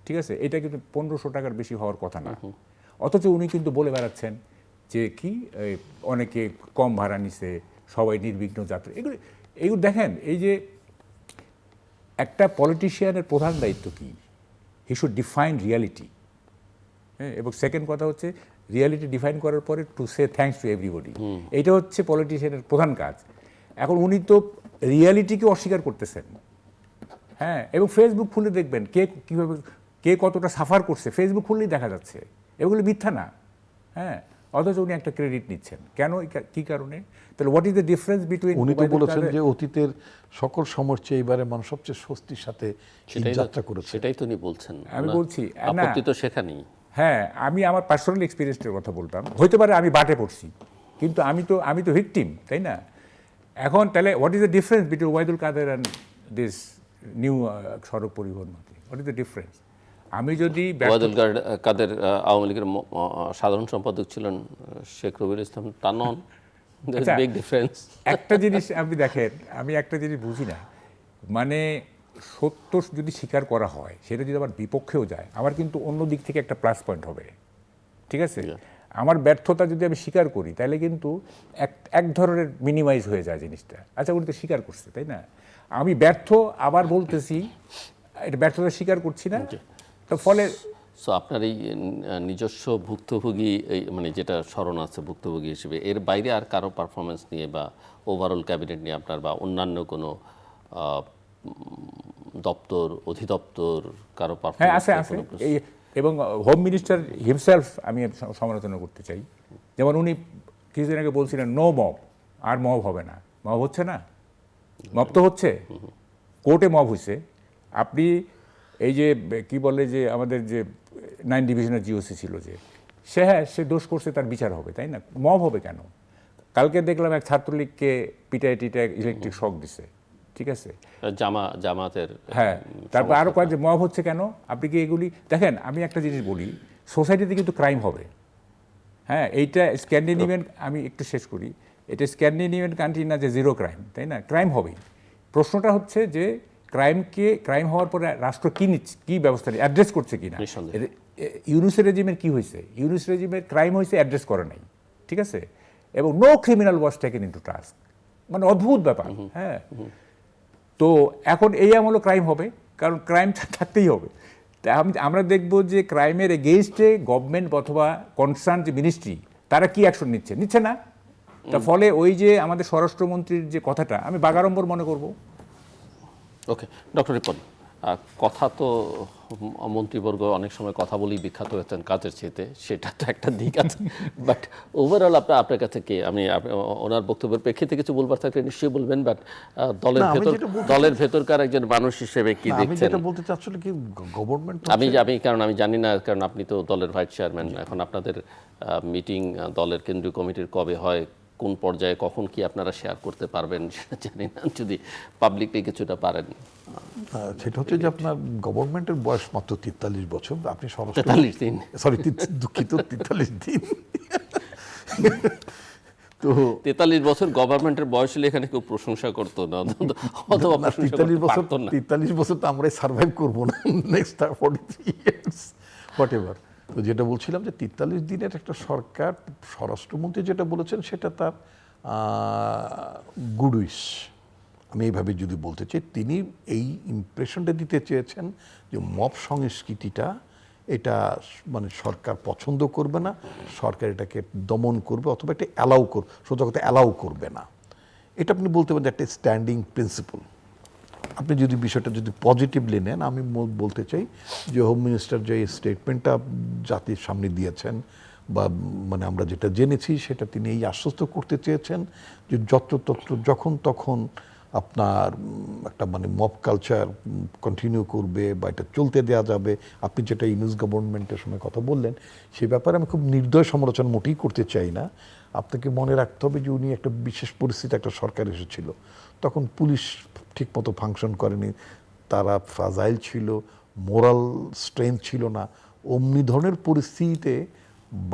[SPEAKER 3] ঠিক আছে, এটা কিন্তু 1500 টাকার বেশি হওয়ার কথা না। অথচ উনি কিন্তু বলে বেড়াচ্ছেন যে কি অনেকে কম ভাড়া নিছে, সবাই নির্বিঘ্ন যাত্রা। এগুলো দেখেন, এই যে একটা পলিটিশিয়ানের প্রধান দায়িত্ব কি, হি শুড ডিফাইন রিয়ালিটি। হ্যাঁ, এবং সেকেন্ড কথা হচ্ছে রিয়ালিটি ডিফাইন করার পরে to say thanks to everybody. এইটা হচ্ছে পলিটিশিয়ানের প্রধান কাজ। এখন উনি তো রিয়ালিটিকে অস্বীকার করতেছেন। হ্যাঁ, এবং ফেসবুক খুলে দেখবেন কে কতটা সাফার করছে, ফেসবুক খুললেই দেখা যাচ্ছে। এগুলো মিথ্যা না। হ্যাঁ, অথচ উনি একটা ক্রেডিট নিচ্ছেন কেন, কি কারণে? তাহলে what is the difference between?
[SPEAKER 2] উনি তো বলেছেন যে অতীতের সকল সময়ের চেয়ে এবারে মানুষ সবচেয়ে স্বস্তির সাথে যাত্রা করেছে।
[SPEAKER 1] সেটাই তো উনি বলছেন।
[SPEAKER 3] আমি বলছি না,
[SPEAKER 1] আপত্তি তো সেখানেই।
[SPEAKER 3] হ্যাঁ, আমি আমার পার্সোনাল এক্সপিরিয়েন্সের কথা বলতাম। হতে পারে আমি বাটে পড়ছি, কিন্তু আমি তো ভিকটিম, তাই না? এখন তাহলে what is the difference between Obaidul Quader and this new সড়ক পরিবহন মন্ত্রী? What is the difference? আমি যদি
[SPEAKER 1] ওবায়দুল কাদের আওয়ামী লীগের সাধারণ সম্পাদক ছিলেন শেখ রবিউল ইসলাম, তা নন, বিগ ডিফারেন্স।
[SPEAKER 3] একটা জিনিস আপনি দেখেন, আমি একটা জিনিস বুঝি না, মানে সত্য যদি স্বীকার করা হয়, সেটা যদি আবার বিপক্ষেও যায়, আমার কিন্তু অন্য দিক থেকে একটা প্লাস পয়েন্ট হবে। ঠিক আছে, আমার ব্যর্থতা যদি আমি স্বীকার করি, তাহলে কিন্তু এক ধরনের মিনিমাইজ হয়ে যায় জিনিসটা। আচ্ছা, উনি তো স্বীকার করছে, তাই না? আমি ব্যর্থ আবার বলতেছি, এটা ব্যর্থতা স্বীকার করছি না, তো ফলে
[SPEAKER 1] সো আপনার এই নিজস্ব ভুক্তভোগী, এই মানে যেটা স্মরণ আছে ভুক্তভোগী হিসেবে, এর বাইরে আর কারো পারফরমেন্স নিয়ে বা ওভারঅল ক্যাবিনেট নিয়ে আপনার বা অন্যান্য কোনো দপ্তর অধিদপ্তর কারো
[SPEAKER 3] হ্যাঁ
[SPEAKER 1] পারফরমেন্স?
[SPEAKER 3] আছে এই, এবং হোম মিনিস্টার হিমসেলফ আমি সমালোচনা করতে চাই। যেমন উনি কিছুদিন আগে বলছিলেন নো মব, আর মব হবে না। মব হচ্ছে না, মব তো হচ্ছে, কোর্টে মব হয়েছে। আপনি এই যে কি বলে যে আমাদের যে 9 ডিভিশনের জিওসি ছিল, যে সে দোষ করছে, তার বিচার হবে, তাই না? মব হবে কেন? কালকে দেখলাম এক ছাত্রলীগকে পিটায় ইলেকট্রিক শক দিছে। ঠিক আছে,
[SPEAKER 1] জামাতের,
[SPEAKER 3] হ্যাঁ। তারপর আরও কয়েক যে মব হচ্ছে কেন? আপনি কি এগুলি দেখেন? আমি একটা জিনিস বলি, সোসাইটিতে কিন্তু ক্রাইম হবে। হ্যাঁ, এইটা স্ক্যান্ডিনেভিয়ান, আমি একটু শেষ করি, এটা স্ক্যান্ডিনেভিয়ান কান্ট্রি না যে জিরো ক্রাইম, তাই না? ক্রাইম হবেই। প্রশ্নটা হচ্ছে যে ক্রাইম হওয়ার পরে রাষ্ট্র কি ব্যবস্থা অ্যাড্রেস করছে কিনা। ইউনুস রেজিমের কি হয়েছে? ইউনুস রেজিমের ক্রাইম হয়েছে, অ্যাড্রেস করে নাই। ঠিক আছে, এবং no criminal was taken into task, মানে অদ্ভুত ব্যাপার। হ্যাঁ, তো এখন এই আমলও ক্রাইম হবে, কারণ ক্রাইম থাকতেই হবে। তা আমরা দেখব যে ক্রাইমের এগেইনস্টে গভর্নমেন্ট অথবা কনসার্ন যে মিনিস্ট্রি, তারা কি অ্যাকশন নিচ্ছে না। তা ফলে ওই যে আমাদের স্বরাষ্ট্রমন্ত্রীর যে কথাটা আমি বাগাড়ম্বর মনে করব।
[SPEAKER 1] ওকে, ডক্টর রিপন, কথা তো মন্ত্রীবর্গ অনেক সময় কথা বলেই বিখ্যাত হয়েছেন কাজের চেয়েতে, সেটা তো একটা দিক আছে, বাট ওভারঅল আপনার কাছে কি, আমি ওনার বক্তব্যের প্রেক্ষিতে কিছু বলবার থাকলে নিশ্চয়ই বলবেন, বাট দলের ভেতরকার একজন মানুষ হিসেবে কি
[SPEAKER 2] আমি
[SPEAKER 1] দেখছেন?
[SPEAKER 2] যেটা বলতে চাচ্ছি কি, গভর্নমেন্ট
[SPEAKER 1] আমি জানি না, কারণ আপনি তো দলের ভাইস চেয়ারম্যান, এখন আপনাদের মিটিং দলের কেন্দ্রীয় কমিটির কবে হয়, কোন পর্যায়ে কখন কি আপনারা শেয়ার করতে পারবেন সেটা জানি না, যদি পাবলিকলি কিছুটা পারেন।
[SPEAKER 2] সেটা হচ্ছে যে আপনার গভর্নমেন্টের বয়স মাত্র 43 বছর, আপনি
[SPEAKER 1] 43 দিন,
[SPEAKER 2] সরি দুঃখিত 43 দিন। তো
[SPEAKER 1] 43 বছর গভর্নমেন্টের বয়স হলে এখানে কেউ প্রশংসা করতো না, অথবা প্রশংসা করতে পারতো না।
[SPEAKER 2] 43 বছর তো আমরাই সার্ভাইভ করবো না, নেক্সট 43 ইয়ার্স হোয়াট এভার। তো যেটা বলছিলাম যে 43 দিনের একটা সরকার, স্বরাষ্ট্রমন্ত্রী যেটা বলেছেন সেটা তার গুড উইশ, আমি এইভাবে যদি বলতে চাই, তিনি এই ইমপ্রেশনটা দিতে চেয়েছেন যে মব সংস্কৃতিটা এটা মানে সরকার পছন্দ করবে না, সরকার এটাকে দমন করবে অথবা এটা অ্যালাউ করবে, সোজা কথা অ্যালাউ করবে না। এটা আপনি বলতে পারেন একটা স্ট্যান্ডিং প্রিন্সিপাল। আপনি যদি বিষয়টা যদি পজিটিভলি নেন, আমি বলতে চাই যে হোম মিনিস্টার যে স্টেটমেন্টটা জাতির সামনে দিয়েছেন বা মানে আমরা যেটা জেনেছি সেটা তিনি এই আশ্বস্ত করতে চেয়েছেন যে যত্রতত্র যখন তখন আপনার একটা মানে মব কালচার কন্টিনিউ করবে বা এটা চলতে দেওয়া যাবে। আপনি যেটা ইউনুস গভর্নমেন্টের সময় কথা বললেন সেই ব্যাপারে আমি খুব নির্দয় সমালোচনা মোটেই করতে চাই না। আপনাকে মনে রাখতে হবে যে উনি একটা বিশেষ পরিস্থিতি, একটা সরকার এসেছিল, তখন পুলিশ ঠিকমতো ফাংশন করেনি, তারা ফ্রাজাইল ছিল, মোরাল স্ট্রেংথ ছিল না। অমনি ধরনের পরিস্থিতিতে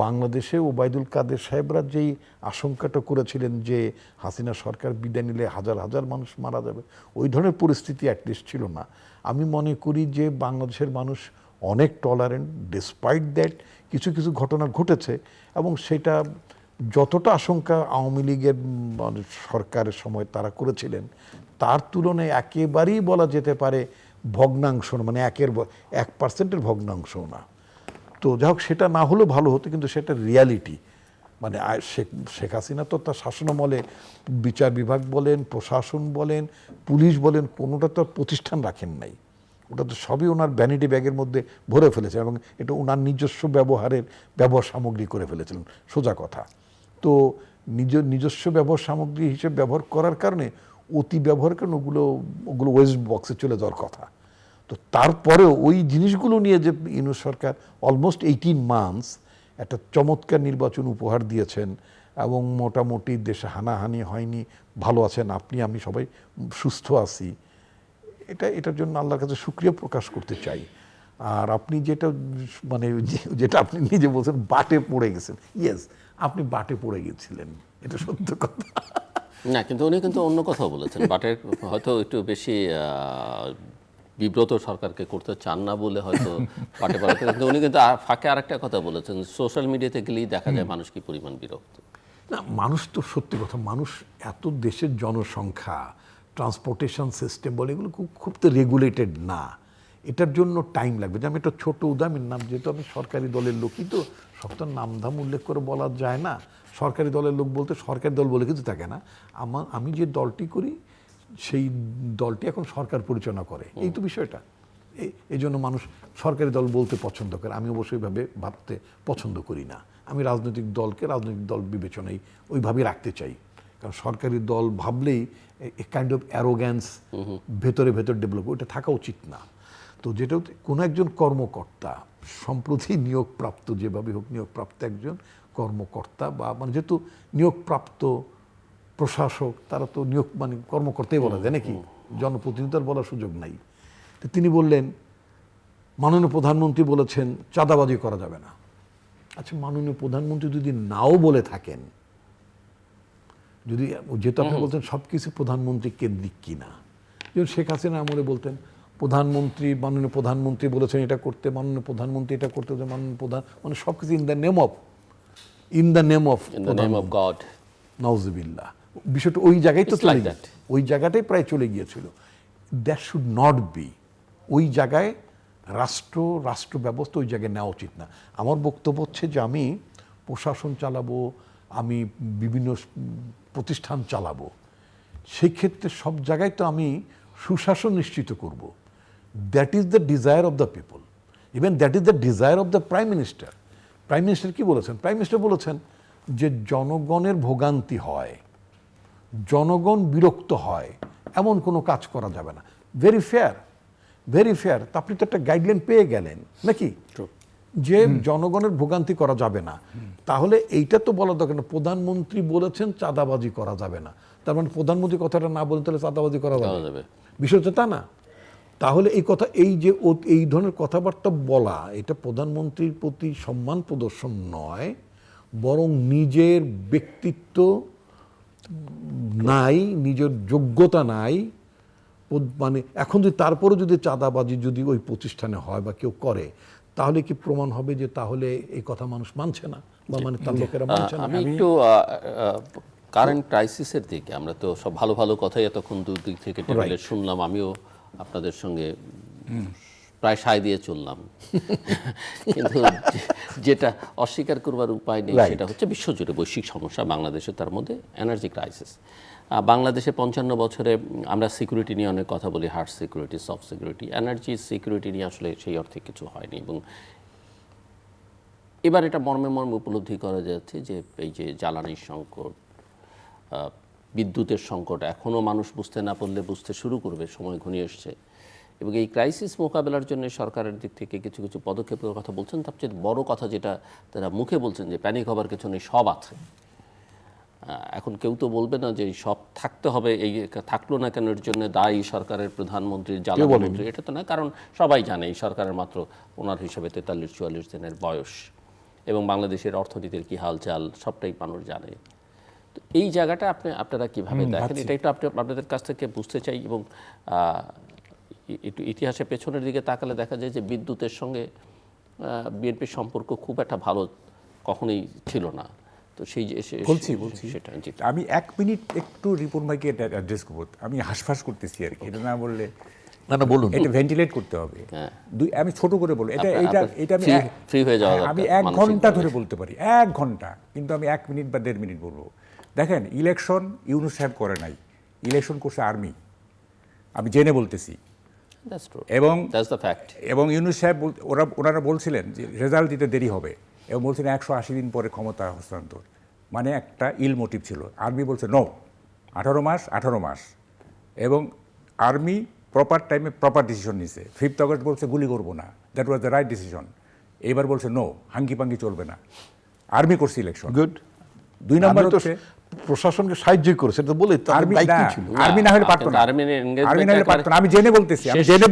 [SPEAKER 2] বাংলাদেশে ওবায়দুল কাদের সাহেবরা যেই আশঙ্কাটা করেছিলেন যে হাসিনা সরকার বিদায় নিলে হাজার হাজার মানুষ মারা যাবে, ওই ধরনের পরিস্থিতি অ্যাটলিস্ট ছিল না। আমি মনে করি যে বাংলাদেশের মানুষ অনেক টলারেন্ট, ডিসপাইট দ্যাট কিছু কিছু ঘটনা ঘটেছে, এবং সেটা যতটা আশঙ্কা আওয়ামী লীগের সরকারের সময় তারা করেছিলেন তার তুলনায় একেবারেই বলা যেতে পারে ভগ্নাংশ, মানে 1% ভগ্নাংশ না। তো যাই হোক, সেটা না হলেও ভালো হতো, কিন্তু সেটা রিয়ালিটি। মানে শেখ হাসিনা তো তার শাসনামলে বিচার বিভাগ বলেন, প্রশাসন বলেন, পুলিশ বলেন, কোনোটা তো প্রতিষ্ঠান রাখেন নাই। ওটা তো সবই ওনার ভ্যানিটি ব্যাগের মধ্যে ভরে ফেলেছে, এবং এটা ওনার নিজস্ব ব্যবহার সামগ্রী করে ফেলেছিলেন, সোজা কথা। তো নিজস্ব ব্যবহার সামগ্রী হিসেবে ব্যবহার করার কারণে, অতি ব্যবহার কারণে ওগুলো ওয়েস্ট বক্সে চলে যাওয়ার কথা। তো তারপরেও ওই জিনিসগুলো নিয়ে যে ইউনূস সরকার অলমোস্ট 18 মান্থস একটা চমৎকার নির্বাচন উপহার দিয়েছেন, এবং মোটামুটি দেশে হানাহানি হয়নি, ভালো আছেন আপনি, আমি সবাই সুস্থ আছি, এটার জন্য আল্লাহর কাছে শুকরিয়া প্রকাশ করতে চাই। আর আপনি যেটা আপনি নিজে বলছেন বাটে পড়ে গেছেন, ইয়েস, আপনি বাটে পড়ে গেছিলেন, এটা সত্য কথা
[SPEAKER 1] না, কিন্তু উনি কিন্তু অন্য কথাও বলেছেন, বাটের হয়তো একটু বেশি বিব্রত সরকারকে করতে চান না বলে হয়তো বাটে পড়াতে, কিন্তু উনি কিন্তু ফাঁকে আরেকটা কথা বলেছেন, সোশ্যাল মিডিয়াতে গেলেই দেখা যায় মানুষ কি পরিমাণ বিরক্ত।
[SPEAKER 2] না, মানুষ তো সত্যি কথা, মানুষ এত দেশের জনসংখ্যা, ট্রান্সপোর্টেশন সিস্টেম বলে এগুলো খুব তো রেগুলেটেড না, এটার জন্য টাইম লাগবে। যে আমি একটা ছোট উদাহরণ নাম, যেহেতু আমি সরকারি দলের লোকই, তো সব তো নামধাম উল্লেখ করে বলা যায় না। সরকারি দলের লোক বলতে সরকারি দল বলে কিছু থাকে না, আমি যে দলটি করি সেই দলটি এখন সরকার পরিচালনা করে, এই তো বিষয়টা। এই জন্য মানুষ সরকারি দল বলতে পছন্দ করে, আমি অবশ্যই ভাবতে পছন্দ করি না। আমি রাজনৈতিক দলকে রাজনৈতিক দল বিবেচনায় ওইভাবেই রাখতে চাই, কারণ সরকারি দল ভাবলেই কাইন্ড অফ অ্যারোগ্যান্স ভেতরে ডেভেলপ, ওইটা থাকা উচিত না। তো যেটা কোনো একজন কর্মকর্তা সম্প্রতি নিয়োগপ্রাপ্ত, যেভাবে হোক নিয়োগপ্রাপ্ত একজন কর্মকর্তা, বা মানে যেহেতু নিয়োগপ্রাপ্ত প্রশাসক, তারা তো কর্মকর্তাই বলা যায় নাকি, জনপ্রতিনিধির বলার সুযোগ নাই। তো তিনি বললেন, মাননীয় প্রধানমন্ত্রী বলেছেন চাঁদাবাজি করা যাবে না। আচ্ছা, মাননীয় প্রধানমন্ত্রী যদি নাও বলে থাকেন, যেহেতু আপনি বলতেন সব কিছু প্রধানমন্ত্রী কেন্দ্রিক কিনা, যেমন শেখ হাসিনা আমলে বলতেন মাননীয় প্রধানমন্ত্রী বলেছেন এটা করতে, মাননীয় প্রধানমন্ত্রী এটা করতে, মানে সব কিছু in the name of
[SPEAKER 1] god,
[SPEAKER 2] নাউজুবিল্লাহ। বিষয়টা ওই জায়গায় তো চলে গেছে, ওই জায়গাটাই প্রায় চলে গিয়েছিল। That should not be. ওই জায়গায় রাষ্ট্র ব্যবস্থা ওই জায়গায় নেওয়া উচিত না। আমার বক্তব্য হচ্ছে যে আমি প্রশাসন চালাবো, আমি বিভিন্ন প্রতিষ্ঠান চালাবো, সেই ক্ষেত্রে সব জায়গায় তো আমি সুশাসন নিশ্চিত করব। That is the desire of the people, even that is the desire of the prime minister. Prime minister কি বলেছেন? প্রাইম মিনিস্টার বলেছেন যে জনগণের ভোগান্তি হয়, জনগণ বিরক্ত হয়, এমন কোনো কাজ করা যাবে না। Very fair, very fair. তা আপনি তো একটা গাইডলাইন পেয়ে গেলেন নাকি, যে জনগণের ভোগান্তি করা যাবে না। তাহলে এইটা তো বলা দরকার না, প্রধানমন্ত্রী বলেছেন চাঁদাবাজি করা যাবে না, তার মানে প্রধানমন্ত্রী কথাটা না বলেন তাহলে চাঁদাবাজি করা যাবে? বিষয়টা তা না। তাহলে এই কথা, এই যে এই ধরনের কথাবার্তা বলা, এটা প্রধানমন্ত্রীর প্রতি সম্মান প্রদর্শন নয়, বরং নিজের ব্যক্তিত্ব নাই, নিজের যোগ্যতা নাই। মানে এখন যদি তারপরে যদি চাঁদাবাজি যদি ওই প্রতিষ্ঠানে হয় বা কেউ করে, তাহলে কি প্রমাণ হবে যে তাহলে এই কথা মানুষ মানছে না, বা মানে তার লোকেরা মানছে না?
[SPEAKER 1] আমি একটু কারেন্ট ক্রাইসিসের দিকে, আমরা তো সব ভালো ভালো কথাই এতক্ষণ দুদিক থেকে টেবিলে শুনলাম, আমিও আপনাদের সঙ্গে প্রায় সায় দিয়ে চললাম, কিন্তু যেটা অস্বীকার করবার উপায় নেই সেটা হচ্ছে বিশ্বজুড়ে বৈশ্বিক সমস্যা, বাংলাদেশে তার মধ্যে এনার্জি ক্রাইসিস। বাংলাদেশে 55 বছরে আমরা সিকিউরিটি নিয়ে অনেক কথা বলি, hard security, soft security, energy security নিয়ে আসলে সেই অর্থে কিছু হয়নি। এবং এবার এটা মর্মে মর্মে উপলব্ধি করা যাচ্ছে যে এই যে জ্বালানির সংকট, বিদ্যুতের সংকট, এখনও মানুষ বুঝতে না পারলে বুঝতে শুরু করবে, সময় ঘনিয়ে এসছে। এবং এই ক্রাইসিস মোকাবেলার জন্য সরকারের দিক থেকে কিছু কিছু পদক্ষেপের কথা বলছেন। সবচেয়ে বড় কথা যেটা তারা মুখে বলছেন যে প্যানিক হবার কিছু নেই, সব আছে। এখন কেউ তো বলবে না যে সব থাকতে হবে, এই থাকলো না কেন এর জন্য দায়ী সরকারের প্রধানমন্ত্রী, জ্বালানি, এটা তো না। কারণ সবাই জানে এই সরকারের মাত্র ওনার হিসেবে 43-44 দিনের বয়স, এবং বাংলাদেশের অর্থনীতির কি হালচাল সবটাই মানুষ জানে। তো এই জায়গাটা আপনারা কিভাবে দেখেন, এটা একটু আপনাদের কাছ থেকে বুঝতে চাই। এবং একটু ইতিহাসের পেছনের দিকে তাকালে দেখা যায় যে বিদ্যুতের সঙ্গে বিএনপির সম্পর্ক খুব একটা ভালো কখনোই ছিল না। তো সেই যে
[SPEAKER 3] বলছি
[SPEAKER 1] সেটা
[SPEAKER 3] আমি 1 মিনিট একটু রিপন ভাইকে এটা অ্যাড্রেস করবো। আমি হাসফাস করতেছি আর কি, এটা না বললে
[SPEAKER 2] না বলুন,
[SPEAKER 3] এটা ভেন্টিলেট করতে হবে। আমি ছোট করে বলবো, এটা আমি
[SPEAKER 1] ফ্রি হয়ে যাওয়া,
[SPEAKER 3] আমি 1 ঘন্টা ধরে বলতে পারি, 1 ঘন্টা, কিন্তু আমি 1 মিনিট বা 1.5 মিনিট বলবো। দেখেন, ইলেকশন ইউনূস সাহেব করে নাই, ইলেকশন করছে আর্মি, আমি জেনে বলতেছি। এবং ইউনূস সাহেব ওনারা বলছিলেন যে রেজাল্ট দিতে দেরি হবে, এবং বলছিলেন 180 দিন পরে ক্ষমতা হস্তান্তর, মানে একটা ইল মোটিভ ছিল। আর্মি বলছে নো, 18 মাস, এবং আর্মি প্রপার টাইমে প্রপার ডিসিশন নিছে। 5 অগস্ট বলছে গুলি করবো না, that was the right decision. এইবার বলছে নো, হাঙ্কি পাঙ্কি চলবে না, আর্মি করছে ইলেকশন।
[SPEAKER 2] গুড।
[SPEAKER 3] 2 নম্বর হচ্ছে
[SPEAKER 2] প্রশাসনকে সাহায্য করেছে, এটা বলে
[SPEAKER 3] আর্মি না হলে পারতো না, আমি জেনে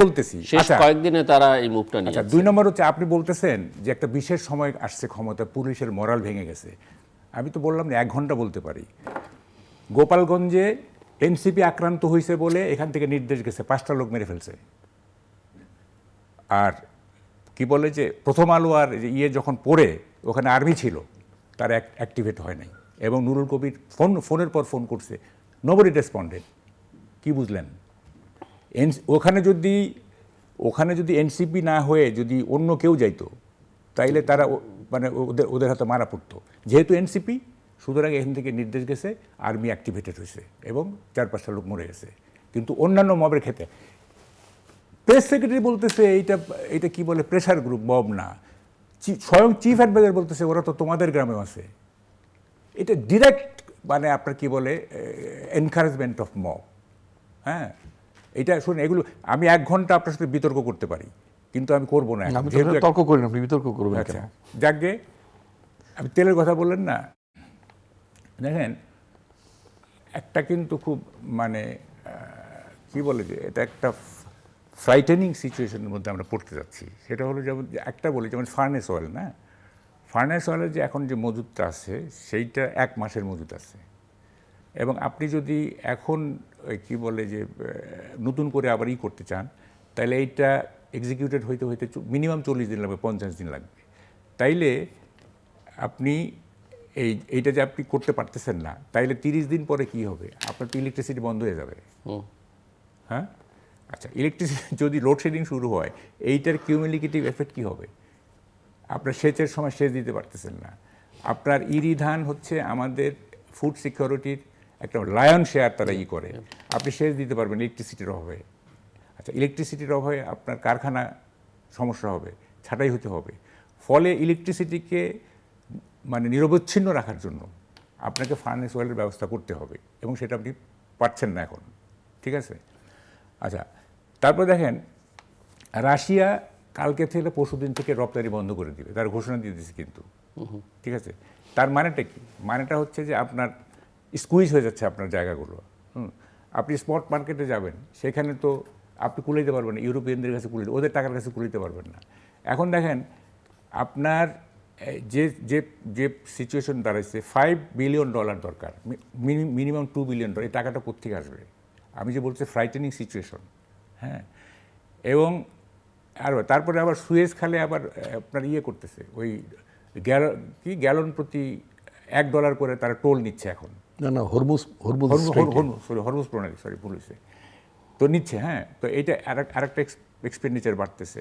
[SPEAKER 3] বলতেছি
[SPEAKER 1] শেষ কয়েকদিনে তারা এই মুভটা নিয়েছে।
[SPEAKER 3] 2 নম্বর হচ্ছে আপনি বলতেছেন যে একটা বিশেষ সময় আসছে ক্ষমতা, পুলিশের মরাল ভেঙে গেছে। আমি তো বললাম না 1 ঘন্টা বলতে পারি। গোপালগঞ্জে এনসিপি আক্রান্ত হয়েছে বলে এখান থেকে নির্দেশ গেছে, 5টা লোক মেরে ফেলছে। আর কি বলে যে প্রথম আলো আর যখন পড়ে ওখানে আর্মি ছিল, তারা অ্যাক্টিভেট হয় নাই, এবং নুরুল কবির ফোনের পর ফোন করছে, নোবডি রেসপন্ডেড। কি বুঝলেন? ওখানে যদি এনসিপি না হয়ে যদি অন্য কেউ যাইতো, তাইলে তারা মানে ওদের হাতে মারা পড়তো। যেহেতু এনসিপি, সুতরাং এখান থেকে নির্দেশ গেছে, আর্মি অ্যাক্টিভেটেড হয়েছে, এবং 4-5টা লোক মরে গেছে। কিন্তু অন্যান্য মবের ক্ষেত্রে প্রেস সেক্রেটারি বলতেছে এইটা কি বলে প্রেশার গ্রুপ, মব না। স্বয়ং চিফ অ্যাডভাইজার বলতেছে ওরা তো তোমাদের গ্রামেও আছে। এটা ডিরেক্ট মানে আপনার কি বলে এনকারেজমেন্ট অফ মব। হ্যাঁ, এটা শুনুন, এগুলো আমি 1 ঘন্টা আপনার সাথে বিতর্ক করতে পারি, কিন্তু আমি করবো না।
[SPEAKER 2] তর্ক করি না, আপনি বিতর্ক করবেন কেন?
[SPEAKER 3] যাকে আমি তেলের কথা বললেন না, দেখেন একটা কিন্তু খুব মানে কি বলে যে এটা একটা ফ্রাইটেনিং সিচুয়েশনের মধ্যে আমরা পড়তে যাচ্ছি। সেটা হলো যেমন একটা বলি, যেমন ফার্নেস অয়েল না, ফার্নেস অয়েলের যে এখন যে মজুদটা আছে সেইটা 1 মাসের মজুদ আছে। এবং আপনি যদি এখন কি বলে যে নতুন করে আবার করতে চান, তাহলে এইটা এক্সিকিউটেড হইতে মিনিমাম 40 দিন লাগবে, 50 দিন লাগবে। তাইলে আপনি এইটা যে আপনি করতে পারতেছেন না, তাইলে 30 দিন পরে কি হবে? আপনার তো ইলেকট্রিসিটি বন্ধ হয়ে যাবে। হ্যাঁ, আচ্ছা, ইলেকট্রিসিটি যদি লোডশেডিং শুরু হয়, এইটার কিউমুলেটিভ এফেক্ট কী হবে? আপনার সেচের সময় সেচ দিতে পারতেছেন না, আপনার ইরি ধান হচ্ছে আমাদের ফুড সিকিউরিটির একটা লায়ন শেয়ার তারা করে। আপনি সেচ দিতে পারবেন ইলেকট্রিসিটির অভাবে। আচ্ছা, ইলেকট্রিসিটির অভাবে আপনার কারখানা সমস্যা হবে, ছাঁটাই হতে হবে। ফলে ইলেকট্রিসিটিকে মানে নিরবচ্ছিন্ন রাখার জন্য আপনাকে ফার্নেস অয়েলের ব্যবস্থা করতে হবে, এবং সেটা আপনি পারছেন না এখন, ঠিক আছে? আচ্ছা, তারপর দেখেন রাশিয়া কালকে থেকে পরশুদিন থেকে রপ্তানি বন্ধ করে দিবে, তার ঘোষণা দিয়ে দিয়েছে কিন্তু, ঠিক আছে? তার মানেটা কি? মানেটা হচ্ছে যে আপনার স্কুইজ হয়ে যাচ্ছে আপনার জায়গাগুলো। আপনি স্পট মার্কেটে যাবেন, সেখানে তো আপনি কুলাইতে পারবেন না, ইউরোপিয়ানদের কাছে কুলাইতে, ওদের টাকার কাছে কুলাইতে পারবেন না। এখন দেখেন আপনার যে যে যে সিচুয়েশন দাঁড়াইছে, $5 বিলিয়ন দরকার, মিনিমাম $2 বিলিয়ন। এই টাকাটা কোত্থেকে আসবে? আমি যে বলছি ফ্রাইটেনিং সিচুয়েশন, হ্যাঁ। এবং আর তারপরে আবার সুয়েজ খালে আবার আপনার করতেছে, ওই গ্যালন প্রতি $1 করে তারা টোল নিচ্ছে এখন।
[SPEAKER 2] না, হরমুজ
[SPEAKER 3] প্রণালী, সরি ভুল হয়েছে, তো নিচ্ছে, হ্যাঁ। তো এইটা আরেকটা এক্সপেন্ডিচার বাড়তেছে।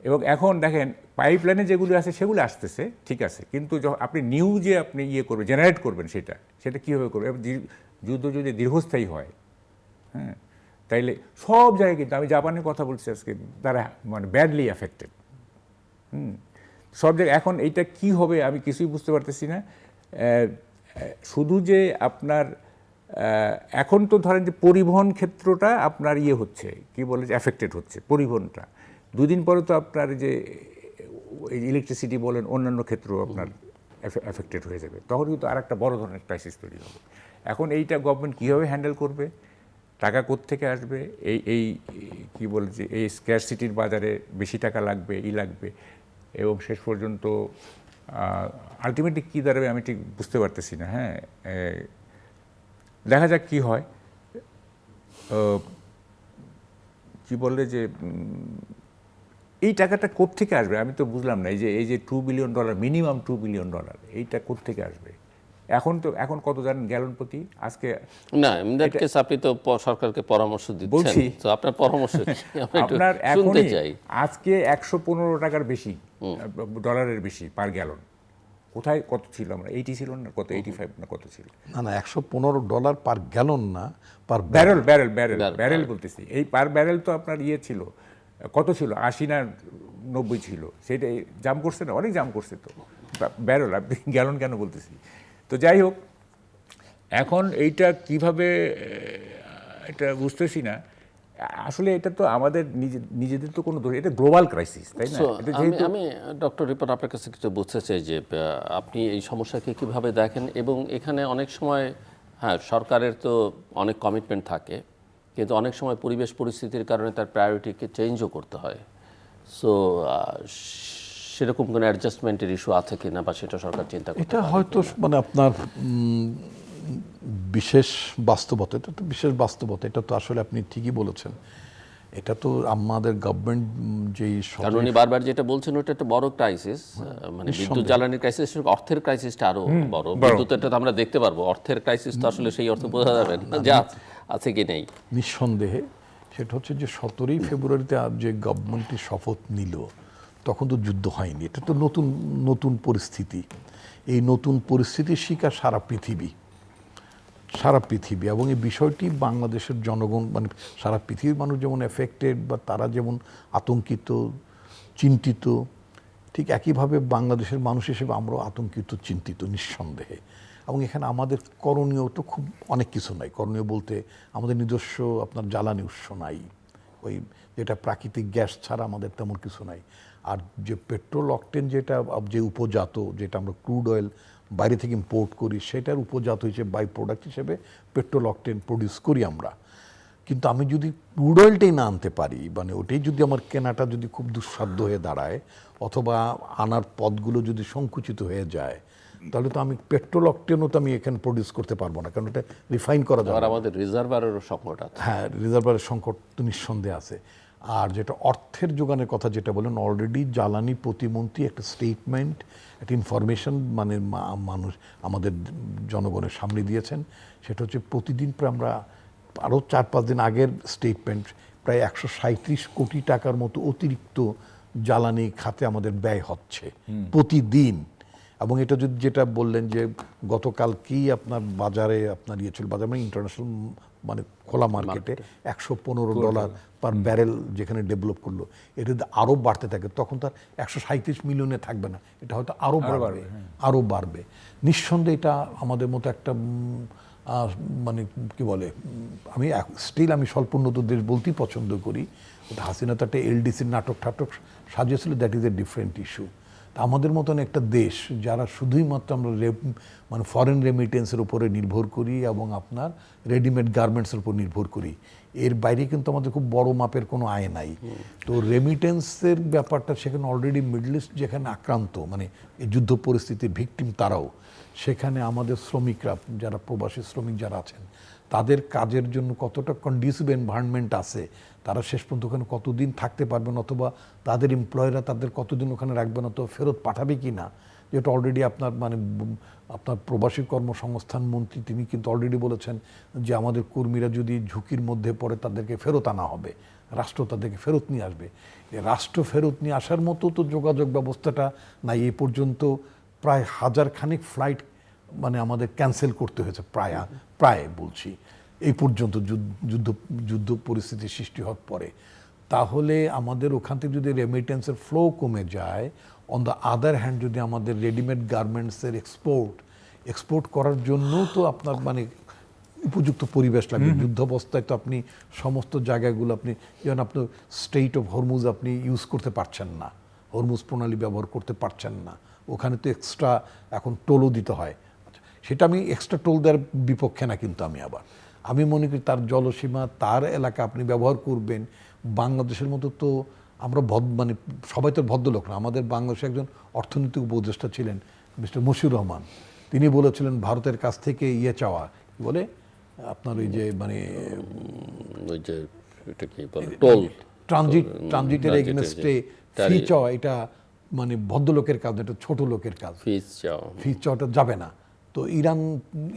[SPEAKER 3] এবং এখন দেখেন পাইপলাইনে যেগুলো আছে সেগুলো আসতেছে, ঠিক আছে, কিন্তু আপনি নিউ যে আপনি করবেন, জেনারেট করবেন, সেটা কীভাবে করবেন? যুদ্ধ যদি দীর্ঘস্থায়ী হয়, হ্যাঁ, তাইলে সব জায়গায়, কিন্তু আমি জাপানের কথা বলছি আজকে, তারা মানে ব্যাডলি অ্যাফেক্টেড। সব জায়গায় এখন এইটা কি হবে আমি কিছুই বুঝতে পারতেছি না। শুধু যে আপনার এখন তো ধরেন যে পরিবহন ক্ষেত্রটা আপনার হচ্ছে, কি বলে, যে অ্যাফেক্টেড হচ্ছে পরিবহনটা। দুদিন পরে তো আপনার যে ইলেকট্রিসিটি বলেন, অন্যান্য ক্ষেত্র আপনার অ্যাফেক্টেড হয়ে যাবে, তখন কিন্তু আর একটা বড় ধরনের ক্রাইসিস তৈরি হবে। এখন এইটা গভর্নমেন্ট কীভাবে হ্যান্ডেল করবে, টাকা কোত্থেকে আসবে, এই কি বলে যে এই স্ক্যারসিটির বাজারে বেশি টাকা লাগবে, লাগবে, এবং শেষ পর্যন্ত আলটিমেটলি কী দাঁড়াবে আমি ঠিক বুঝতে পারতেছি না। হ্যাঁ, দেখা যাক কি হয়। কি বললে যে এই টাকাটা কোত্থেকে আসবে আমি তো বুঝলাম না। এই যে $2 বিলিয়ন, মিনিমাম $2 বিলিয়ন, এইটা কোত্থেকে আসবে? এখন কত জানেন গ্যালন প্রতি আজকে?
[SPEAKER 1] না, আপনি তো সরকারকে পরামর্শ দিচ্ছেন, তো আপনার পরামর্শ
[SPEAKER 3] আপনার
[SPEAKER 1] শুনতে চাই।
[SPEAKER 3] আজকে $115 বেশি, ডলারের বেশি পার গ্যালন। কোথায় কত ছিল? আমরা 80 ছিল না, কত 85 না কত ছিল?
[SPEAKER 2] না, $115 পার গ্যালন না, পার
[SPEAKER 3] ব্যারেল বলতেছি। এই পার ব্যারেল তো আপনার ছিল, কত ছিল? 80 না 90 ছিল। সেটা জাম করছে না, অনেক জাম করছে তো। ব্যারেল, আপনি গ্যালন কেন বলতেছি? তো যাই হোক, এখন এইটা কিভাবে, এটা বুঝতেছি না আসলে। এটা তো আমাদের নিজেদের তো কোনো দোষ, এটা গ্লোবাল ক্রাইসিস, তাই না?
[SPEAKER 1] আমি ডক্টর রিপন আপনার কাছে কিছু বুঝতে চাই যে আপনি এই সমস্যাকে কিভাবে দেখেন, এবং এখানে অনেক সময় হ্যাঁ সরকারের তো অনেক কমিটমেন্ট থাকে, কিন্তু অনেক সময় পরিবেশ পরিস্থিতির কারণে তার প্রায়োরিটিকে চেঞ্জও করতে হয়। সো সেরকম কোনো অ্যাডজাস্টমেন্টের ইস্যু আছে কিনা, বা সেটা সরকার চিন্তা করতে
[SPEAKER 2] এটা হয়তো মানে আপনার বিশেষ বাস্তবতা, এটা তো বিশেষ বাস্তবতা, এটা তো আসলে আপনি ঠিকই বলেছেন। এটা তো আমাদের গভর্নমেন্ট যেই,
[SPEAKER 1] কারণ উনি বারবার যেটা বলছেন ওটা একটা বড় ক্রাইসিস, মানে বিদ্যুৎ জ্বালানির ক্রাইসিস, অর্থের ক্রাইসিসটা আরো বড়। বিদ্যুৎটা তো আমরা দেখতে পারবো, অর্থের ক্রাইসিস তো আসলে সেই অর্থে বোঝা যাবে না যে আছে কি নেই।
[SPEAKER 2] নিঃসন্দেহে সেটা হচ্ছে যে 17 ফেব্রুয়ারিতে যে গভর্নমেন্টটি শপথ নিল, তখন তো যুদ্ধ হয়নি। এটা তো নতুন পরিস্থিতি। এই নতুন পরিস্থিতির শিকার সারা পৃথিবী, এবং এই বিষয়টি বাংলাদেশের জনগণ, মানে সারা পৃথিবীর মানুষ যেমন এফেক্টেড বা তারা যেমন আতঙ্কিত, চিন্তিত, ঠিক একইভাবে বাংলাদেশের মানুষ হিসেবে আমরাও আতঙ্কিত, চিন্তিত, নিঃসন্দেহে। এবং এখানে আমাদের করণীয় তো খুব অনেক কিছু নাই। করণীয় বলতে আমাদের নিজস্ব আপনার জ্বালানি উৎস নাই, ওই যেটা প্রাকৃতিক গ্যাস ছাড়া আমাদের তেমন কিছু নাই। আর যে পেট্রোল অকটেন যে উপজাত, যেটা আমরা ক্রুড অয়েল বাইরে থেকে ইম্পোর্ট করি, সেটার উপজাত হিসেবে বাই প্রোডাক্ট হিসেবে পেট্রোল অকটেন প্রডিউস করি আমরা। কিন্তু আমি যদি ক্রুড অয়েলটাই না আনতে পারি, মানে ওটাই যদি আমার কেনাটা যদি খুব দুঃসাধ্য হয়ে দাঁড়ায়, অথবা আনার পথগুলো যদি সংকুচিত হয়ে যায়, তাহলে তো আমি পেট্রোল অকটেনও তো আমি এখানে প্রডিউস করতে পারবো না, কারণ এটা রিফাইন করা যাবে।
[SPEAKER 1] আর আমাদের রিজার্ভারেরও সংকট আছে।
[SPEAKER 2] হ্যাঁ, রিজার্ভারের সংকট তো নিঃসন্দেহে আছে। আর যেটা অর্থের যোগানের কথা যেটা বলেন, অলরেডি জ্বালানি প্রতিমন্ত্রী একটা স্টেটমেন্ট, একটা ইনফরমেশন মানে মানুষ আমাদের জনগণের সামনে দিয়েছেন। সেটা হচ্ছে প্রতিদিন প্রায় আমরা আরও 4-5 দিন আগের স্টেটমেন্ট, প্রায় 137 কোটি টাকার মতো অতিরিক্ত জ্বালানি খাতে আমাদের ব্যয় হচ্ছে প্রতিদিন। এবং এটা যদি যেটা বললেন যে গতকাল কি আপনার বাজারে আপনার ইয়ে ছিল, বাজার মানে ইন্টারন্যাশনাল মানে খোলা মার্কেটে $115 পার ব্যারেল যেখানে ডেভেলপ করলো, এটা যদি আরও বাড়তে থাকে তখন তার 137 মিলিয়নে থাকবে না, এটা হয়তো আরও বাড়বে, আরও বাড়বে নিঃসন্দেহে। এটা আমাদের মতো একটা মানে কি বলে, আমি স্টিল আমি স্বল্পোন্নত দেশ বলতেই পছন্দ করি। হাসিনা তো একটা এলডিসির নাটক ঠাটক সাজিয়েছিল, that is a different issue. তা আমাদের মতন একটা দেশ যারা শুধুই মাত্র আমরা মানে ফরেন রেমিটেন্সের উপরে নির্ভর করি এবং আপনার রেডিমেড গার্মেন্টসের উপর নির্ভর করি, এর বাইরে কিন্তু আমাদের খুব বড় মাপের কোনো আয় নাই। তো রেমিটেন্সের ব্যাপারটা সেখানে অলরেডি মিডল ইস্ট যেখানে আক্রান্ত, মানে এই যুদ্ধ পরিস্থিতির ভিকটিম তারাও, সেখানে আমাদের শ্রমিকরা যারা প্রবাসী শ্রমিক যারা আছেন তাদের কাজের জন্য কতটা কন্ডিসিভ এনভায়রনমেন্ট আছে, তারা শেষ পর্যন্ত ওখানে কতদিন থাকতে পারবেন, অথবা তাদের এমপ্লয়িরা তাদের কতদিন ওখানে রাখবেন, অথবা ফেরত পাঠাবে কি না, যেটা অলরেডি আপনার মানে আপনার প্রবাসী কর্মসংস্থান মন্ত্রী তিনি কিন্তু অলরেডি বলেছেন যে আমাদের কর্মীরা যদি ঝুঁকির মধ্যে পড়ে তাদেরকে ফেরত আনা হবে, রাষ্ট্র তাদেরকে ফেরত নিয়ে আসবে। রাষ্ট্র ফেরত নিয়ে আসার মতো তো যোগাযোগ ব্যবস্থাটা নাই। এই পর্যন্ত প্রায় 1000 খানিক ফ্লাইট মানে আমাদের ক্যান্সেল করতে হয়েছে, প্রায় বলছি এই পর্যন্ত যুদ্ধ পরিস্থিতি সৃষ্টি হওয়ার পরে। তাহলে আমাদের ওখান থেকে যদি রেমিটেন্সের ফ্লো কমে যায়, অন দ্য আদার হ্যান্ড যদি আমাদের রেডিমেড গার্মেন্টসের এক্সপোর্ট করার জন্য তো আপনার মানে উপযুক্ত পরিবেশ লাগবে। যুদ্ধাবস্থায় তো আপনি সমস্ত জায়গাগুলো আপনি যেমন আপনার স্টেট অফ হরমুজ আপনি ইউজ করতে পারছেন না, হরমুজ প্রণালী ব্যবহার করতে পারছেন না, ওখানে তো এক্সট্রা এখন টোলও দিতে হয়। সেটা আমি এক্সট্রা টোল দেওয়ার বিপক্ষে না, কিন্তু আমি মনে করি তার জলসীমা তার এলাকা আপনি ব্যবহার করবেন। বাংলাদেশের মতো তো আমরা মানে সবাই তো ভদ্রলোক না। আমাদের বাংলাদেশে একজন অর্থনৈতিক উপদেষ্টা ছিলেন মিস্টার মশিউর রহমান, তিনি বলেছিলেন ভারতের কাছ থেকে ইয়ে চাওয়া কি বলে আপনার ওই যে মানে
[SPEAKER 1] ওই যে এটা কি বলে টোল,
[SPEAKER 2] ট্রানজিটের এগেনস্টে ফি চাওয়া, এটা মানে ভদ্রলোকের কাজ, এটা ছোট লোকের কাজ। ফি চাওয়াটা যাবে না। তো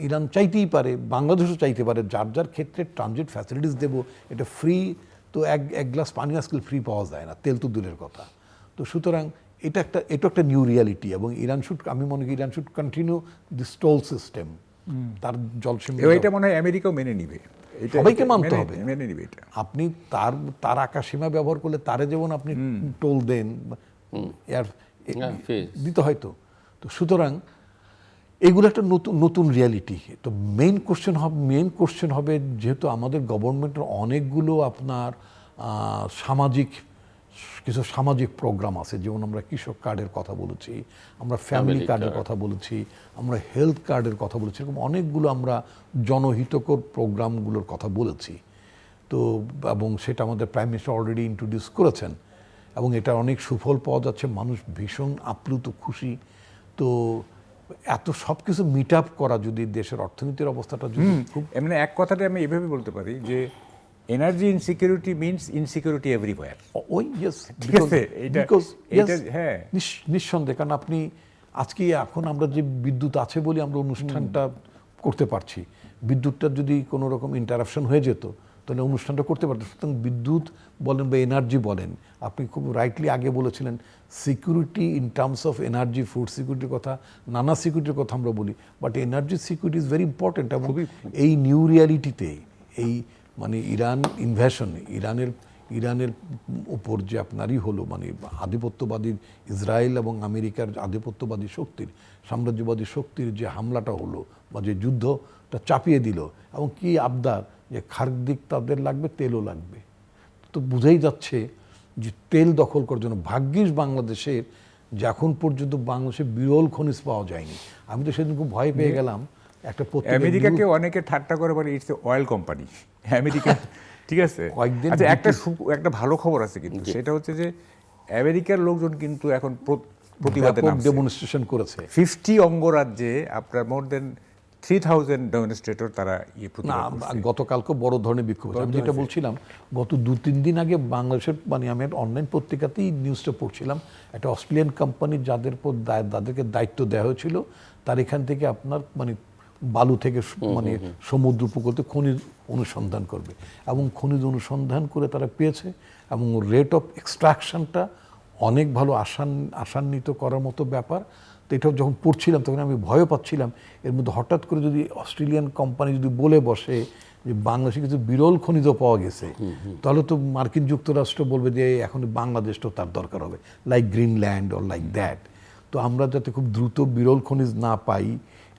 [SPEAKER 2] ইরান চাইতেই পারে, বাংলাদেশও চাইতে পারে, যার যার ক্ষেত্রে ট্রানজিট ফ্যাসিলিটিস দেবো, এটা ফ্রি তো এক গ্লাস পানি আজকাল ফ্রি পাওয়া যায় না, তেল তো দূরের কথা। তো সুতরাং এটা একটা নিউ রিয়ালিটি, এবং আমি মনে করি Iran should continue this toll system. তার জলসীমা
[SPEAKER 3] এটা মনে হয় আমেরিকাও মেনে নিবে,
[SPEAKER 2] সবাইকে মানতে হবে,
[SPEAKER 3] মেনে নিবে এটা।
[SPEAKER 2] আপনি তার আকাশসীমা ব্যবহার করলে তারে যেমন আপনি টোল দেন দিতে হয়তো। তো সুতরাং এগুলো একটা নতুন রিয়ালিটি। তো মেইন কোশ্চেন হবে যেহেতু আমাদের গভর্নমেন্টের অনেকগুলো আপনার সামাজিক প্রোগ্রাম আছে, যেমন আমরা কৃষক কার্ডের কথা বলেছি, আমরা ফ্যামিলি কার্ডের কথা বলেছি, আমরা হেলথ কার্ডের কথা বলেছি, এরকম অনেকগুলো আমরা জনহিতকর প্রোগ্রামগুলোর কথা বলেছি। তো এবং সেটা আমাদের প্রাইম মিনিস্টার অলরেডি ইন্ট্রোডিউস করেছেন, এবং এটা অনেক সুফল পাওয়া যাচ্ছে, মানুষ ভীষণ আপ্লুত খুশি। তো এত সব কিছু মিট আপ করা যদি দেশের অর্থনীতির অবস্থাটা যদি খুব
[SPEAKER 3] এমনি এক কথাটা আমি এভাবে বলতে পারি যে energy insecurity means insecurity everywhere.
[SPEAKER 2] ওই ইয়েস,
[SPEAKER 3] হ্যাঁ
[SPEAKER 2] নিঃসন্দেহে। কারণ আপনি আজকে এখন আমরা যে বিদ্যুৎ আছে বলে আমরা অনুষ্ঠানটা করতে পারছি, বিদ্যুৎটা যদি কোনো রকম ইন্টারাপশন হয়ে যেত তাহলে অনুষ্ঠানটা করতে পারতো। সুতরাং বিদ্যুৎ বলেন বা এনার্জি বলেন, আপনি খুব রাইটলি আগে বলেছিলেন security in terms of energy, food সিকিউরিটির কথা, নানা সিকিউরিটির কথা আমরা বলি, but energy security is very important. এবং এই নিউ রিয়ালিটিতে এই মানে ইরানের উপর যে আপনারই হলো মানে আধিপত্যবাদী ইসরায়েল এবং আমেরিকার আধিপত্যবাদী সাম্রাজ্যবাদী শক্তির যে হামলাটা হলো বা যে যুদ্ধটা চাপিয়ে দিল, এবং কি আবদার যে খাদ্যিক তাদের লাগবে, তেলও লাগবে। তো বুঝাই যাচ্ছে যে তেল দখল করার জন্য ভাগ্যিস বাংলাদেশের যে এখন পর্যন্ত বাংলাদেশে বিরল খনিজ পাওয়া যায়নি। আমি তো সেদিন খুব ভয় পেয়ে গেলাম।
[SPEAKER 3] আমেরিকাকে অনেকে ঠাট্টা করে বলে it's a oil company America, ঠিক আছে। আচ্ছা একটা ভালো খবর আছে কিন্তু, সেটা হচ্ছে যে আমেরিকার লোকজন কিন্তু এখন প্রতিবাদে
[SPEAKER 2] ডেমনস্ট্রেশন করেছে
[SPEAKER 3] 50 অঙ্গরাজ্যে। আপনার মোর দেন 3000 ডেমনস্ট্রেটর তারা
[SPEAKER 2] গতকালকে বড় ধরনের বিক্ষোভ। আমি যেটা বলছিলাম, গত 2-3 দিন আগে বাংলাদেশের মানে আমি অনলাইন পত্রিকাতেই নিউজটা পড়ছিলাম, একটা অস্ট্রেলিয়ান কোম্পানি যাদেরকে দায়িত্ব দেওয়া হয়েছিল তার এখান থেকে আপনার মানে বালু থেকে মানে সমুদ্র উপকূলে খনিজ অনুসন্ধান করবে, এবং খনিজ অনুসন্ধান করে তারা পেয়েছে, এবং রেট অফ এক্সট্রাকশনটা অনেক ভালো, আশান্বিত করার মতো ব্যাপার। তো এটা যখন পড়ছিলাম তখন আমি ভয় পাচ্ছিলাম এর মধ্যে হঠাৎ করে যদি অস্ট্রেলিয়ান কোম্পানি যদি বলে বসে যে বাংলাদেশে কিছু বিরল খনিজ পাওয়া গেছে, তাহলে তো মার্কিন যুক্তরাষ্ট্র বলবে যে এখন বাংলাদেশটাও তার দরকার হবে, like Greenland or like that. তো আমরা যাতে খুব দ্রুত বিরল খনিজ না পাই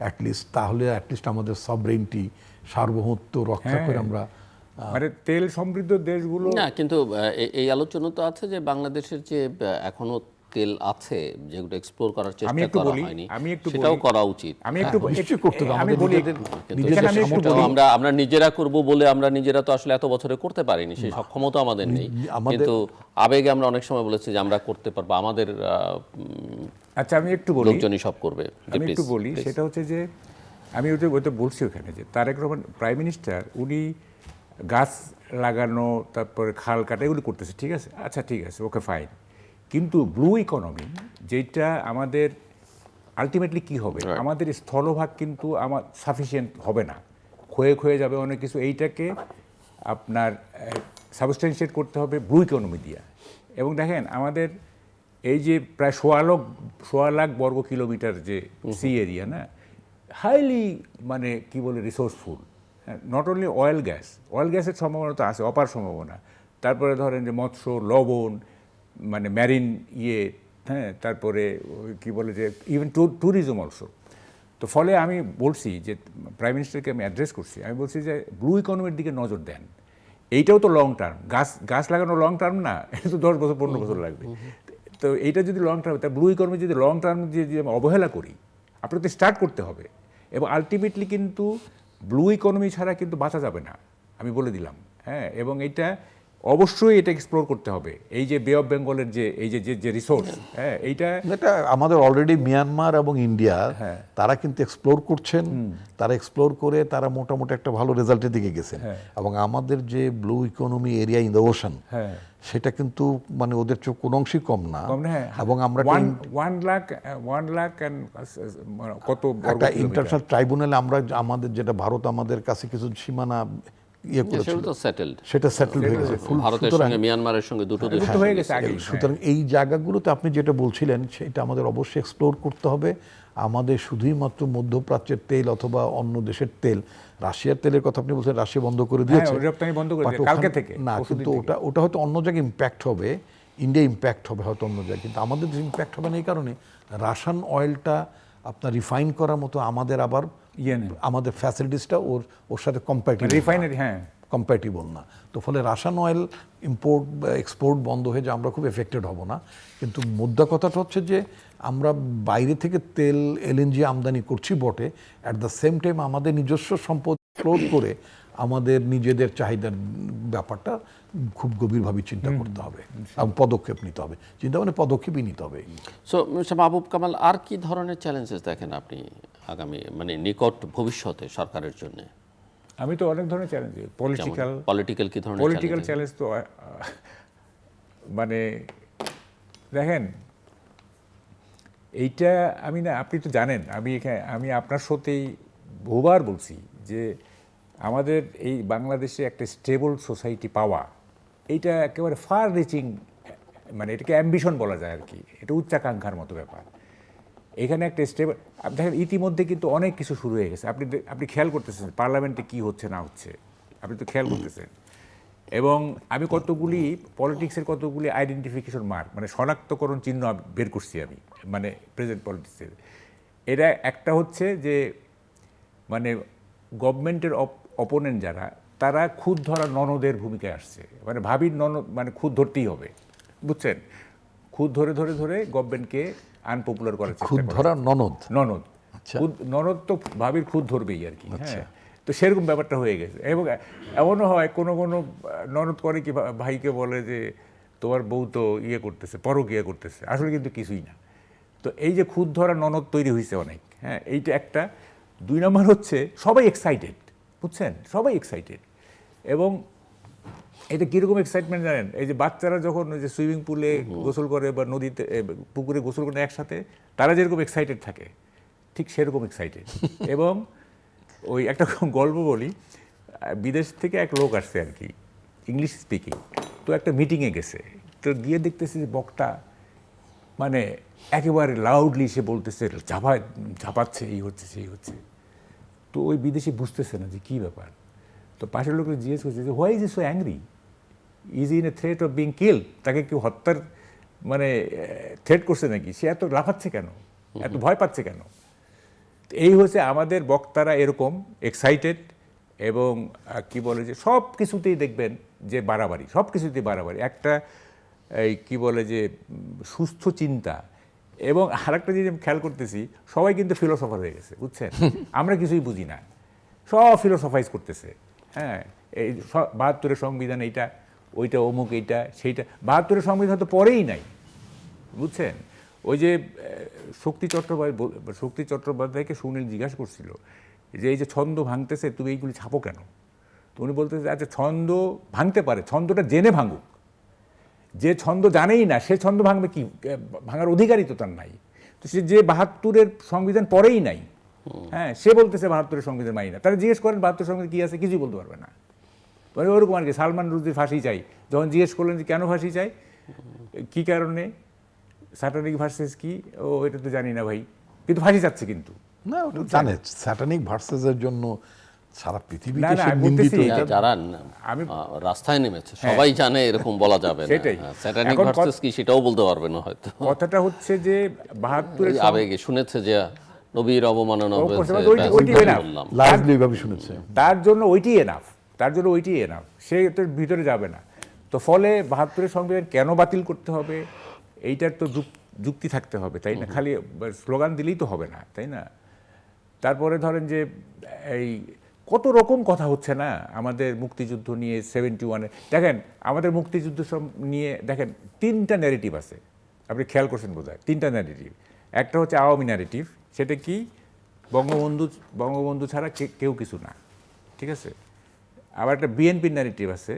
[SPEAKER 2] অ্যাটলিস্ট, তাহলে অ্যাটলিস্ট আমাদের সভরেন্টি সার্বভৌমত্ব রক্ষা করে আমরা
[SPEAKER 3] মানে তেল সমৃদ্ধ দেশগুলো
[SPEAKER 1] না, কিন্তু এই আলোচনা তো আছে যে বাংলাদেশের যে এখনো তেল আছে যেগুলো এক্সপ্লোর করার চেষ্টা করা হয়নি, সেটাও করা উচিত।
[SPEAKER 3] আমি একটু
[SPEAKER 2] নিশ্চয়ই করতে হবে।
[SPEAKER 3] আমি
[SPEAKER 2] আমাদের
[SPEAKER 3] বলি
[SPEAKER 2] নিজেদের
[SPEAKER 3] আমি একটু
[SPEAKER 1] সেটাও
[SPEAKER 3] বলি,
[SPEAKER 1] আমরা নিজেরা করব বলে আমরা নিজেরা তো আসলে এত বছরে করতে পারিনি, সেই সক্ষমতা আমাদের নেই। কিন্তু আবেগে আমরা অনেক সময় বলেছি যে আমরা করতে পারবো, আমাদের
[SPEAKER 3] আচ্ছা আমি একটু বলি,
[SPEAKER 1] লোকজনই সব করবে।
[SPEAKER 3] আমি একটু বলি, সেটা হচ্ছে যে আমি ওইটা বলছি ওখানে যে তারেক রহমান প্রাইম মিনিস্টার, উনি গাছ লাগানো তারপরে খাল কাটা এগুলো করতেছে, ঠিক আছে, আচ্ছা ঠিক আছে, ওকে ফাইন। কিন্তু ব্লু ইকোনমি যেটা আমাদের আলটিমেটলি কি হবে, আমাদের স্থলভাগ কিন্তু আমার সাফিসিয়েন্ট হবে না, ক্ষয়ে যাবে অনেক কিছু। এইটাকে আপনার সাবস্টেন্সিয়েট করতে হবে ব্লু ইকোনমি দিয়া। এবং দেখেন আমাদের এই যে প্রায় ১৬ লাখ বর্গ কিলোমিটার যে সি এরিয়া না, হাইলি মানে কি বলে রিসোর্সফুল, নট অনলি অয়েল গ্যাসের সম্ভাবনা তো আছে, অপার সম্ভাবনা। তারপরে ধরেন যে মৎস্য, লবণ, মানে ম্যারিন হ্যাঁ, তারপরে কি বলে যে ইভেন ট্যুরিজম অলসো। তো ফলে আমি বলছি যে প্রাইম মিনিস্টারকে আমি অ্যাড্রেস করছি, আমি বলছি যে ব্লু ইকোনমির দিকে নজর দেন। এইটাও তো লং টার্ম, গাছ লাগানো লং টার্ম না, এটা তো 10 বছর 15 বছর লাগবে। তো এইটা যদি লং টার্ম, তা ব্লু ইকোনমি যদি লং টার্ম যদি অবহেলা করি, আপনাকে স্টার্ট করতে হবে। এবং আলটিমেটলি কিন্তু ব্লু ইকোনমি ছাড়া কিন্তু বাঁচা যাবে না, আমি বলে দিলাম। হ্যাঁ, এবং এইটা অবশ্যই এটা এক্সপ্লোর করতে হবে। এই যে বে অফ বেঙ্গলের যে এই যে রিসোর্স, হ্যাঁ, এইটা
[SPEAKER 2] আমাদের অলরেডি মিয়ানমার এবং ইন্ডিয়া তারা কিন্তু এক্সপ্লোর করছেন, তারা এক্সপ্লোর করে তারা মোটামুটি একটা ভালো রেজাল্টের দিকে গেছেন। এবং আমাদের যে blue economy area in the ocean, সেটা কিন্তু মানে ওদের চোখ কোনো অংশই কম না। এবং আমরা
[SPEAKER 3] 1 লাখ কত
[SPEAKER 2] একটা ইন্টারন্যাশনাল ট্রাইব্যুনালে আমরা আমাদের যেটা ভারত আমাদের কাছে কিছু সীমানা সেটা সেটেলড হয়ে গেছে।
[SPEAKER 1] ভারতের সঙ্গে মিয়ানমারের সঙ্গে দুটো দেশ
[SPEAKER 3] হয়ে গেছে আগে।
[SPEAKER 2] সুতরাং এই জায়গাগুলোতে আপনি যেটা বলছিলেন সেটা আমাদের অবশ্যই এক্সপ্লোর করতে হবে। আমাদের শুধুই মাত্র মধ্যপ্রাচ্যের তেল অথবা অন্য দেশের তেল, রাশিয়ার তেলের কথা আপনি বলছেন, রাশিয়া বন্ধ করে দিয়েছে,
[SPEAKER 3] রপ্তানি বন্ধ করে দিয়েছে কালকে থেকে।
[SPEAKER 2] না, কিন্তু ওটা হয়তো অন্য জায়গায় ইম্প্যাক্ট হবে, ইন্ডিয়া ইম্প্যাক্ট হবে হয়তো অন্য জায়গায়, কিন্তু আমাদের ইম্প্যাক্ট হবে না। এই কারণে রাশিয়ান অয়েলটা আপনার রিফাইন করার মতো আমাদের আবার আমাদের ফ্যাসিলিটিসটা ওর সাথে কম্প্যাটিবল,
[SPEAKER 3] রিফাইনারি
[SPEAKER 2] কম্প্যাটিবল না। তো ফলে রাশিয়ান অয়েল ইম্পোর্ট এক্সপোর্ট বন্ধ হয়ে যে আমরা খুব এফেক্টেড হব না। কিন্তু মুদ্রা কথাটা হচ্ছে যে আমরা বাইরে থেকে তেল এলএনজি আমদানি করছি বটে, অ্যাট দ্য সেম টাইম আমাদের নিজস্ব সম্পদ এক্সপ্লোর করে আমাদের নিজেদের চাহিদার ব্যাপারটা খুব গভীরভাবে চিন্তা করতে হবে এবং পদক্ষেপ নিতে হবে। চিন্তা মানে পদক্ষেপই নিতে হবে।
[SPEAKER 1] সো মাহবুব কামাল, আর কি ধরনের চ্যালেঞ্জেস দেখেন আপনি আগামী মানে নিকট ভবিষ্যতে সরকারের জন্য?
[SPEAKER 3] আমি তো অনেক ধরনের চ্যালেঞ্জ,
[SPEAKER 1] পলিটিক্যাল কি ধরনের
[SPEAKER 3] পলিটিক্যাল চ্যালেঞ্জ তো মানে দেখেন এইটা আমি না, আপনি তো জানেন আমি আপনার সাথেই বহুবার বলছি যে আমাদের এই বাংলাদেশে একটা স্টেবল সোসাইটি পাওয়া, এইটা একেবারে ফার রিচিং, মানে এটাকে অ্যাম্বিশন বলা যায় আর কি, এটা উচ্চাকাঙ্ক্ষার মতো ব্যাপার। এখানে একটা স্টেবল, দেখেন ইতিমধ্যে কিন্তু অনেক কিছু শুরু হয়ে গেছে। আপনি খেয়াল করতেছেন পার্লামেন্টে কি হচ্ছে না হচ্ছে, আপনি তো খেয়াল করতেছেন। এবং আমি কতগুলি পলিটিক্সের কতগুলি আইডেন্টিফিকেশন মার্ক, মানে শনাক্তকরণ চিহ্ন বের করছি আমি, মানে প্রেজেন্ট পলিটিক্সের। এটা একটা হচ্ছে যে মানে গভর্নমেন্টের অপোনেন্ট যারা, তারা খুদ ধরা ননদের ভূমিকায় আসছে। মানে ভাবির ননদ, মানে খুদ ধরতেই হবে, বুঝছেন, খুদ ধরে ধরে ধরে গভর্নমেন্টকে আনপপুলার করার চেষ্টা করে।
[SPEAKER 2] ধরা ননদ
[SPEAKER 3] ননদ তো ভাবির খুদ ধরবেই আর কি। হ্যাঁ, তো সেরকম ব্যাপারটা হয়ে গেছে। এবং এমনও হয় কোনো ননদ করে কি ভাইকে বলে যে তোমার বউ তো করতেছে, পরকীয়া করতেছে, আসলে কিন্তু কিছুই না। তো এই যে খুদ ধরা ননদ তৈরি হয়েছে অনেক। হ্যাঁ, এইটা একটা। 2 নম্বর হচ্ছে সবাই এক্সাইটেড, বুঝছেন, সবাই এক্সাইটেড। এবং এটা কীরকম এক্সাইটমেন্ট জানেন, এই যে বাচ্চারা যখন ওই যে সুইমিং পুলে গোসল করে বা নদীতে পুকুরে গোসল করে একসাথে, তারা যেরকম এক্সাইটেড থাকে ঠিক সেরকম এক্সাইটেড। এবং ওই একটা গল্প বলি, বিদেশ থেকে এক লোক আসছে আর কি, ইংলিশ স্পিকিং, তো একটা মিটিংয়ে গেছে, তো গিয়ে দেখতেছি যে বক্তা মানে একেবারে লাউডলি সে বলতেছে, ঝাপাচ্ছে, এই হচ্ছে সেই হচ্ছে। তো ওই বিদেশি বুঝতেছে না যে কী ব্যাপার। তো পাশের লোককে জিজ্ঞেস করছে যে why is E so angry, is in a threat of being killed, তাকে কেউ হত্যার মানে থ্রেট করছে নাকি, সে এত লাফাচ্ছে কেন, এত ভয় পাচ্ছে কেন। এই হচ্ছে আমাদের বক্তারা এরকম এক্সাইটেড এবং কি বলে যে সব কিছুতেই দেখবেন যে বাড়াবাড়ি, সব কিছুতেই বাড়াবাড়ি, একটা এই কি বলে যে সুস্থ চিন্তা। এবং আরেকটা জিনিস আমি খেয়াল করতেছি, সবাই কিন্তু ফিলোসফার হয়ে গেছে, বুঝছেন, আমরা কিছুই বুঝি না, সব ফিলোসফাইজ করতেছে। হ্যাঁ, এই ৭২-এর সংবিধান এইটা, ওইটা অমুক, এইটা সেইটা। ৭২-এর সংবিধান তো পরেই নাই, বুঝছেন। ওই যে শক্তি চট্টোপাধ্যায়কে সুনীল জিজ্ঞাসা করছিল যে এই যে ছন্দ ভাঙতেছে, তুমি এইগুলি ছাপো কেন? তো উনি বলতেছে আচ্ছা ছন্দ ভাঙতে পারে, ছন্দটা জেনে ভাঙুক, যে ছন্দ জানেই না সে ছন্দ ভাঙবে কি, ভাঙার অধিকারই তো তার নাই। তো সে যে ৭২-এর সংবিধান পরেই নাই, হ্যাঁ, সে বলতেছে ৭২-এর সংবিধান মানি না। তারা জিজ্ঞেস করেন ৭২ সংবিধান কী আছে, কিছুই বলতে পারবে না। মানে ওরকম আর কি, সালমান রুশদির ফাঁসি চাই, যখন জিজ্ঞেস করলেন যে কেন ফাঁসি চাই, কী কারণে, স্যাটানিক ভার্সেস কি, ও এটা তো জানি না ভাই, কিন্তু ফাঁসি চাচ্ছে। কিন্তু
[SPEAKER 2] না, ওটা জানে স্যাটানিক ভার্সেসের জন্য সারা পৃথিবীতে
[SPEAKER 3] না, না,
[SPEAKER 2] সে
[SPEAKER 3] আমি
[SPEAKER 2] নিন্দিত।
[SPEAKER 3] বলতেছি,
[SPEAKER 2] এটা
[SPEAKER 1] যারা
[SPEAKER 3] আমি
[SPEAKER 1] রাস্তায় নেমেছে সবাই জানে এরকম বলা যাবে না।
[SPEAKER 3] সেটাই।
[SPEAKER 1] স্যাটানিক
[SPEAKER 3] এখন
[SPEAKER 1] ভার্সেস কি সেটাও বলতে পারবে না হয়তো।
[SPEAKER 3] কথাটা হচ্ছে যে ৭২-এর
[SPEAKER 1] আবেগে শুনেছে যে নবীর অবমাননা হয়েছে,
[SPEAKER 3] ওইটি
[SPEAKER 1] ব্যাস,
[SPEAKER 3] enough।
[SPEAKER 1] বললাম।
[SPEAKER 2] লার্জলি ভাবে শুনেছে।
[SPEAKER 3] তার জন্য ওইটি এনাফ, সে তো ভিতরে যাবে না। তো ফলে ৭২-এর সংবিধান কেন বাতিল করতে হবে, এইটার তো যুক্তি থাকতে হবে, তাই না? খালি স্লোগান দিলেই তো হবে না, তাই না? তারপরে ধরেন যে এই কত রকম কথা হচ্ছে না আমাদের মুক্তিযুদ্ধ নিয়ে, 71-এ দেখেন আমাদের মুক্তিযুদ্ধ সব নিয়ে দেখেন 3টা ন্যারেটিভ আছে, আপনি খেয়াল করছেন বোধহয়, 3টা ন্যারেটিভ। একটা হচ্ছে আওয়ামী ন্যারেটিভ, সেটা কি বঙ্গবন্ধু ছাড়া কেউ কিছু না, ঠিক আছে। আবার একটা বিএনপির ন্যারেটিভ আছে,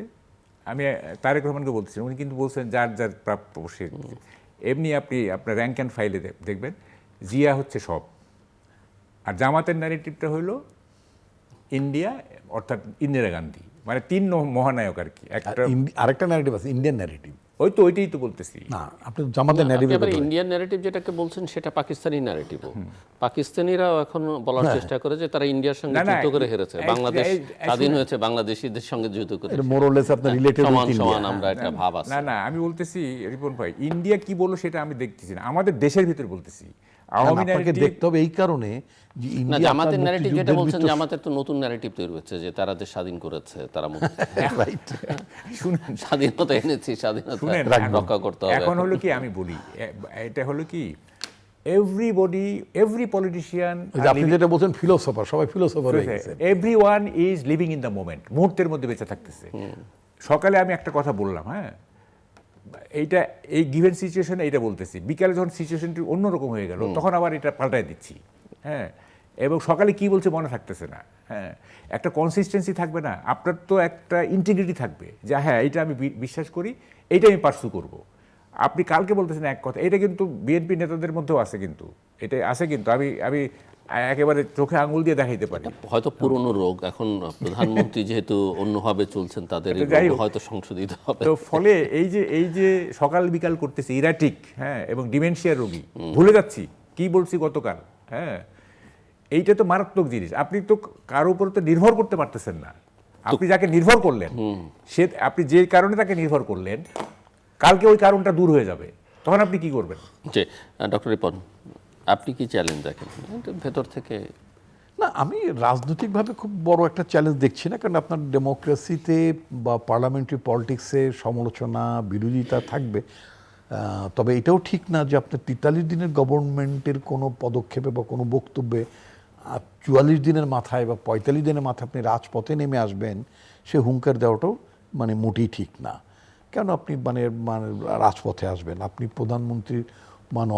[SPEAKER 3] আমি তারেক রহমানকে বলতেছি, উনি কিন্তু বলছেন যার যার প্রাপ্য সে। এমনি আপনি আপনার র্যাঙ্ক অ্যান্ড ফাইলে দেখবেন জিয়া হচ্ছে সব। আর জামাতের ন্যারেটিভটা হলো ইন্ডিয়া, অর্থাৎ ইন্দিরা গান্ধী, মানে 3 মহানায়ক আর কি। একটা
[SPEAKER 2] আরেকটা ন্যারেটিভ আছে, ইন্ডিয়ান ন্যারেটিভ।
[SPEAKER 3] ওইটাই তো বলতেছি।
[SPEAKER 2] না, আপনি জামাতের ন্যারেটিভ,
[SPEAKER 1] ইন্ডিয়ান ন্যারেটিভ যেটাকে বলছেন সেটা পাকিস্তানি ন্যারেটিভও। পাকিস্তানিরাও এখন বলার চেষ্টা করে যে তারা ইন্ডিয়ার সঙ্গে যুদ্ধ করে হেরেছে, বাংলাদেশ স্বাধীন হয়েছে বাংলাদেশিদের সঙ্গে যুদ্ধ করে,
[SPEAKER 2] এটা মোর অর লেস আপনার রিলেটেড
[SPEAKER 1] সমান সমান আমরা একটা ভাব আছে।
[SPEAKER 3] না, আমি বলতেছি রিপন ভাই, ইন্ডিয়া কি বললো সেটা আমি দেখতেছি না, আমাদের দেশের ভিতরে বলতেছি। আওয়ামী ন্যারেটিভ
[SPEAKER 2] দেখতে হবে এই কারণে যে
[SPEAKER 1] না,
[SPEAKER 2] ইন্ডিয়া
[SPEAKER 1] জামাতের ন্যারেটিভ যেটা বলছেন, জামাতের তো নতুন ন্যারেটিভ তৈরি হচ্ছে যে তারা দেশ স্বাধীন করেছে, তারা
[SPEAKER 2] রাইট,
[SPEAKER 1] স্বাধীনতা এনেছি, স্বাধীনতা রক্ষা করতে হবে।
[SPEAKER 3] এখন হলো কি, আমি বলি এটা হলো কি, এভরি পলিটিশিয়ান,
[SPEAKER 2] আপনি যেটা বলছেন ফিলোসফার, সবাই ফিলোসফার হয়ে গেছে।
[SPEAKER 3] Everyone is living in the moment, মুহূর্তের মধ্যে বেঁচে থাকতেছে। সকালে আমি একটা কথা বললাম, হ্যাঁ, এইটা এই গিভেন সিচুয়েশনে এইটা বলতেছি, বিকালে যখন সিচুয়েশনটি অন্যরকম হয়ে গেল তখন আবার এটা পাল্টায় দিচ্ছি, হ্যাঁ। এবং সকালে কি বলছে মনে থাকতেছে না, হ্যাঁ। একটা কনসিস্টেন্সি থাকবে না, আপনার তো একটা ইন্টিগ্রিটি থাকবে যে হ্যাঁ এইটা আমি বিশ্বাস করি, এইটা আমি পার্সু করব। আপনি কালকে বলতেছেন এক কথা, এটা কিন্তু বিএনপি নেতাদের মধ্যেও আছে, কিন্তু এটা আছে, কিন্তু আমি একেবারে চোখে আঙুল দিয়ে দেখাইতে পারি।
[SPEAKER 1] হয়তো পুরনো রোগ, এখন প্রধানমন্ত্রী যেহেতু অন্যভাবে চলছেন, তাদের এই রোগ হয়তো সংশোধিত হবে।
[SPEAKER 3] তো ফলে এই যে সকাল বিকাল করতেছে, ইরাটিক, হ্যাঁ, এবং ডিমেনশিয়ার রোগী, ভুলে যাচ্ছি কি বলছি গতকাল, হ্যাঁ, এইটা তো মারাত্মক জিনিস। আপনি তো কারো উপর তো নির্ভর করতে পারতেছেন না। আপনি যাকে নির্ভর করলেন, সে আপনি যে কারণে তাকে নির্ভর করলেন, কালকে ওই কারণটা দূর হয়ে যাবে, তখন আপনি কি করবেন?
[SPEAKER 1] জি, ডক্টর রিপন, আপনি কি চ্যালেঞ্জ দেখেন ভেতর থেকে?
[SPEAKER 2] না, আমি রাজনৈতিকভাবে খুব বড় একটা চ্যালেঞ্জ দেখছি না, কারণ আপনার ডেমোক্রেসিতে বা পার্লামেন্টারি পলিটিক্সে সমালোচনা, বিরোধিতা থাকবে। তবে এটাও ঠিক না যে আপনার 43 দিনের গভর্নমেন্টের কোনো পদক্ষেপে বা কোনো বক্তব্যে 44 দিনের মাথায় বা 45 দিনের মাথায় আপনি রাজপথে নেমে আসবেন, সে হুঙ্কার দেওয়াটাও মানে মোটেই ঠিক না। কেন আপনি মানে রাজপথে আসবেন? আপনি প্রধানমন্ত্রীর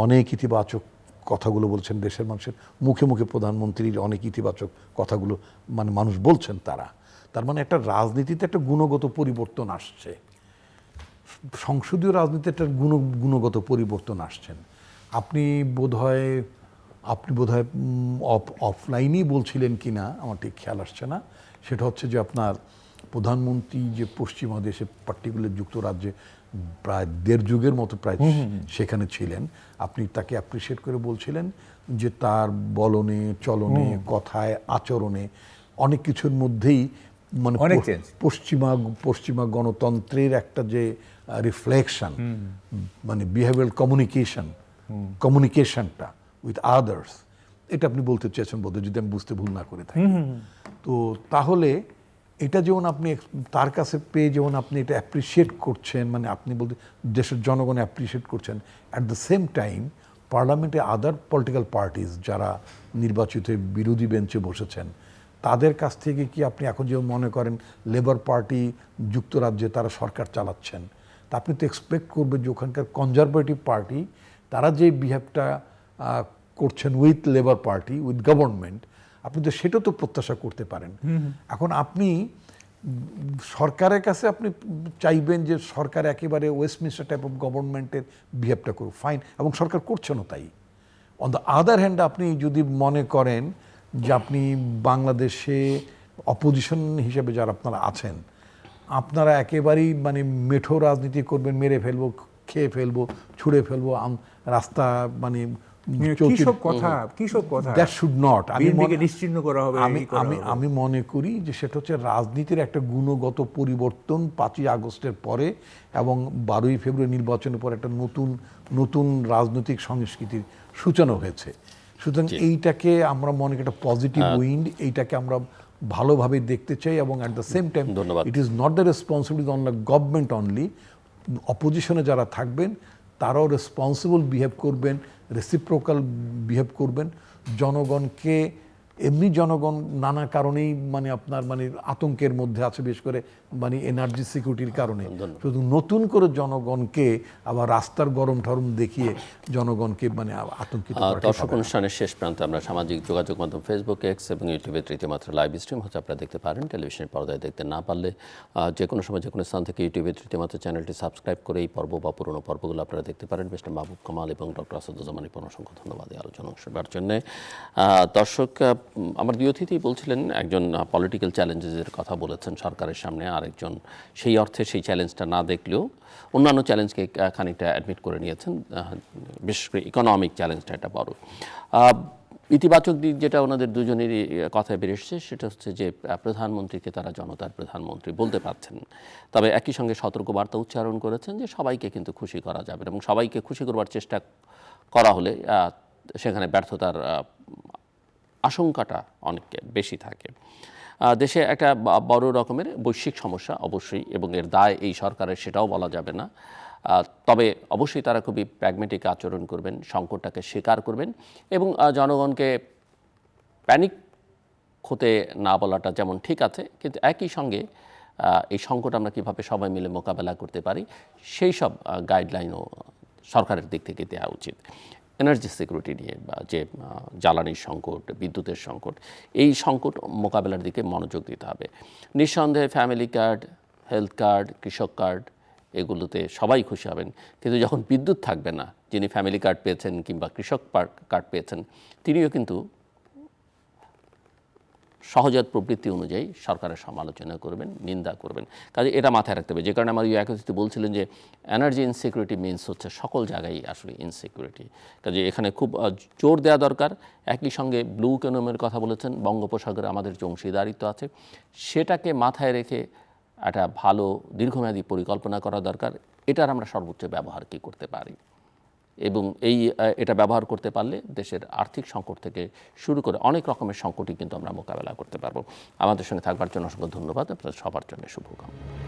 [SPEAKER 2] অনেক ইতিবাচক কথাগুলো বলছেন, দেশের মানুষের মুখে মুখে প্রধানমন্ত্রীর অনেক ইতিবাচক কথাগুলো মানুষ বলছেন, তার মানে একটা রাজনীতিতে একটা গুণগত পরিবর্তন আসছে, সংসদীয় রাজনীতিতে একটা গুণগত পরিবর্তন আসছেন। আপনি বোধহয় অফলাইনেই বলছিলেন কিনা আমার ঠিক খেয়াল আসছে না, সেটা হচ্ছে যে আপনার প্রধানমন্ত্রী যে পশ্চিমা দেশে পার্টিকুলার যুক্তরাজ্যে প্রায় 1.5 যুগের মতো প্রায় সেখানে ছিলেন, আপনি তাকে অ্যাপ্রিসিয়েট করে বলছিলেন যে তার বলনে, চলনে, কথায়, আচরণে অনেক কিছুর মধ্যেই মানে
[SPEAKER 3] অনেক change।
[SPEAKER 2] পশ্চিমা গণতন্ত্রের একটা যে রিফ্লেকশন, মানে বিহেভিয়ারাল কমিউনিকেশনটা উইথ আদার্স, এটা আপনি বলতে চেয়েছেন বোধহয়, যদি আমি বুঝতে ভুল না করে থাকি। তো তাহলে এটা যেমন আপনি তার কাছে পেয়ে যেমন আপনি এটা অ্যাপ্রিসিয়েট করছেন, মানে আপনি বলতে দেশের জনগণ অ্যাপ্রিসিয়েট করছেন, অ্যাট দ্য সেম টাইম পার্লামেন্টে আদার পলিটিক্যাল পার্টিজ যারা নির্বাচিত বিরোধী বেঞ্চে বসেছেন, তাদের কাছ থেকে কি আপনি এখন যেমন মনে করেন লেবার পার্টি যুক্তরাজ্যে তারা সরকার চালাচ্ছেন, তা আপনি তো এক্সপেক্ট করবেন যে ওখানকার কনজারভেটিভ পার্টি তারা যে বিহেভটা করছেন with labour party, with government, আপনি তো সেটা তো প্রত্যাশা করতে পারেন। এখন আপনি সরকারের কাছে আপনি চাইবেন যে সরকার একেবারে ওয়েস্টমিনিস্টার টাইপ অফ গভর্নমেন্টের বিহেভটা করুক, ফাইন, এবং সরকার করছেনও তাই। অন দ্য আদার হ্যান্ড আপনি যদি মনে করেন যে আপনি বাংলাদেশে অপোজিশন হিসেবে যারা আপনারা আছেন, আপনারা একেবারেই মানে মেঠো রাজনীতি করবেন, মেরে ফেলবো, খেয়ে ফেলবো, ছুঁড়ে ফেলবো, রাস্তা মানে
[SPEAKER 3] কিসব কথা
[SPEAKER 2] দ্যাট শুড নট।
[SPEAKER 3] বিএনপিকে নিশ্চিহ্ন করা হবে,
[SPEAKER 2] আমি মনে করি যে সেটা হচ্ছে রাজনীতির একটা গুণগত পরিবর্তন 5ই আগস্টের পরে এবং 12ই ফেব্রুয়ারি নির্বাচনের পর একটা নতুন রাজনৈতিক সংস্কৃতির সূচনা হয়েছে। সুতরাং এইটাকে আমরা মনে করি একটা পজিটিভ উইন্ড, এইটাকে আমরা ভালোভাবে দেখতে চাই, এবং at the same time it is not the responsibility on the government only. অপোজিশনে যারা থাকবেন তারাও রেসপন্সিবল বিহেভ করবেন, রেসিপ্রোকাল বিহেভ করবেন। জনগণকে এমনি জনগণ নানা কারণেই মানে আপনার মানে আতঙ্কের মধ্যে আছে, বিশেষ করে মানে এনার্জি সিকিউরিটির কারণে। শুধু নতুন করে জনগণকে আবার রাস্তার গরম ঠরম দেখিয়ে জনগণকে মানে আতঙ্কিত করা।
[SPEAKER 1] দর্শক অনুষ্ঠানের শেষ প্রান্তে আমরা সামাজিক যোগাযোগ মাধ্যম ফেসবুক, এক্স এবং ইউটিউবে তৃতীয় মাত্রা লাইভ স্ট্রিম হচ্ছে, আপনারা দেখতে পারেন। টেলিভিশনের পর্দায় দেখতে না পারলে যে কোনো সময় যে কোনো স্থান থেকে ইউটিউবে তৃতীয় মাত্রা চ্যানেলটি সাবস্ক্রাইব করে এই পর্ব বা পুরনো পর্বগুলো আপনারা দেখতে পারেন। মিস্টার মাহবুব কামাল এবং ডক্টর আসাদুজ্জামান রিপন অসংখ্য ধন্যবাদ এই আলোচনা অংশগ্রহণের জন্য। দর্শক, আমার দুই অতিথি বলছিলেন, একজন পলিটিক্যাল চ্যালেঞ্জেসের কথা বলেছেন সরকারের সামনে, আরেকজন সেই অর্থে সেই চ্যালেঞ্জটা না দেখলেও অন্যান্য চ্যালেঞ্জকে খানিকটা অ্যাডমিট করে নিয়েছেন, বিশেষ করে ইকোনমিক চ্যালেঞ্জটা একটা বড়। ইতিবাচক দিক যেটা ওনাদের দুজনেরই কথায় বেরিয়ে এসছে সেটা হচ্ছে যে প্রধানমন্ত্রীকে তারা জনতার প্রধানমন্ত্রী বলতে পারছেন, তবে একই সঙ্গে সতর্কবার্তা উচ্চারণ করেছেন যে সবাইকে কিন্তু খুশি করা যাবে না, এবং সবাইকে খুশি করবার চেষ্টা করা হলে সেখানে ব্যর্থতার আশঙ্কাটা অনেক বেশি থাকে। দেশে একটা বড় রকমের বৈশ্বিক সমস্যা অবশ্যই, এবং এর দায় এই সরকারের সেটাও বলা যাবে না। তবে অবশ্যই তারা খুবই প্র্যাগমেটিক আচরণ করবেন, সংকটটাকে স্বীকার করবেন, এবং জনগণকে প্যানিক হতে না বলাটা যেমন ঠিক আছে, কিন্তু একই সঙ্গে এই সংকট আমরা কীভাবে সবাই মিলে মোকাবেলা করতে পারি সেই সব গাইডলাইনও সরকারের দিক থেকে দেওয়া উচিত। এনার্জি সিকিউরিটি নিয়ে বা যে জ্বালানির সংকট, বিদ্যুতের সংকট, এই সংকট মোকাবেলার দিকে মনোযোগ দিতে হবে। নিঃসন্দেহে ফ্যামিলি কার্ড, হেলথ কার্ড, কৃষক কার্ড এগুলোতে সবাই খুশি হবেন, কিন্তু যখন বিদ্যুৎ থাকবে না, যিনি ফ্যামিলি কার্ড পেয়েছেন কিংবা কৃষক কার্ড পেয়েছেন তিনিও কিন্তু সহজাত প্রবৃত্তি অনুযায়ী সরকারের সমালোচনা করবেন, নিন্দা করবেন। কাজে এটা মাথায় রাখতে হবে। যে কারণে আমার এক অতিথি বলছিলেন যে এনার্জি ইনসিকিউরিটি মিনস হচ্ছে সকল জায়গায় আসলে ইনসিকিউরিটি। কাজে এখানে খুব জোর দেওয়া দরকার। একই সঙ্গে ব্লু ইকোনমির কথা বলেছেন, বঙ্গোপসাগরে আমাদের যে অংশীদারিত্ব আছে সেটাকে মাথায় রেখে একটা ভালো দীর্ঘমেয়াদী পরিকল্পনা করা দরকার। এটার আমরা সর্বোচ্চ ব্যবহার কী করতে পারি, এবং এটা ব্যবহার করতে পারলে দেশের আর্থিক সংকট থেকে শুরু করে অনেক রকমের সংকটই কিন্তু আমরা মোকাবেলা করতে পারবো। আমাদের সঙ্গে থাকবার জন্য অসংখ্য ধন্যবাদ। আপনাদের সবার জন্য শুভকামনা।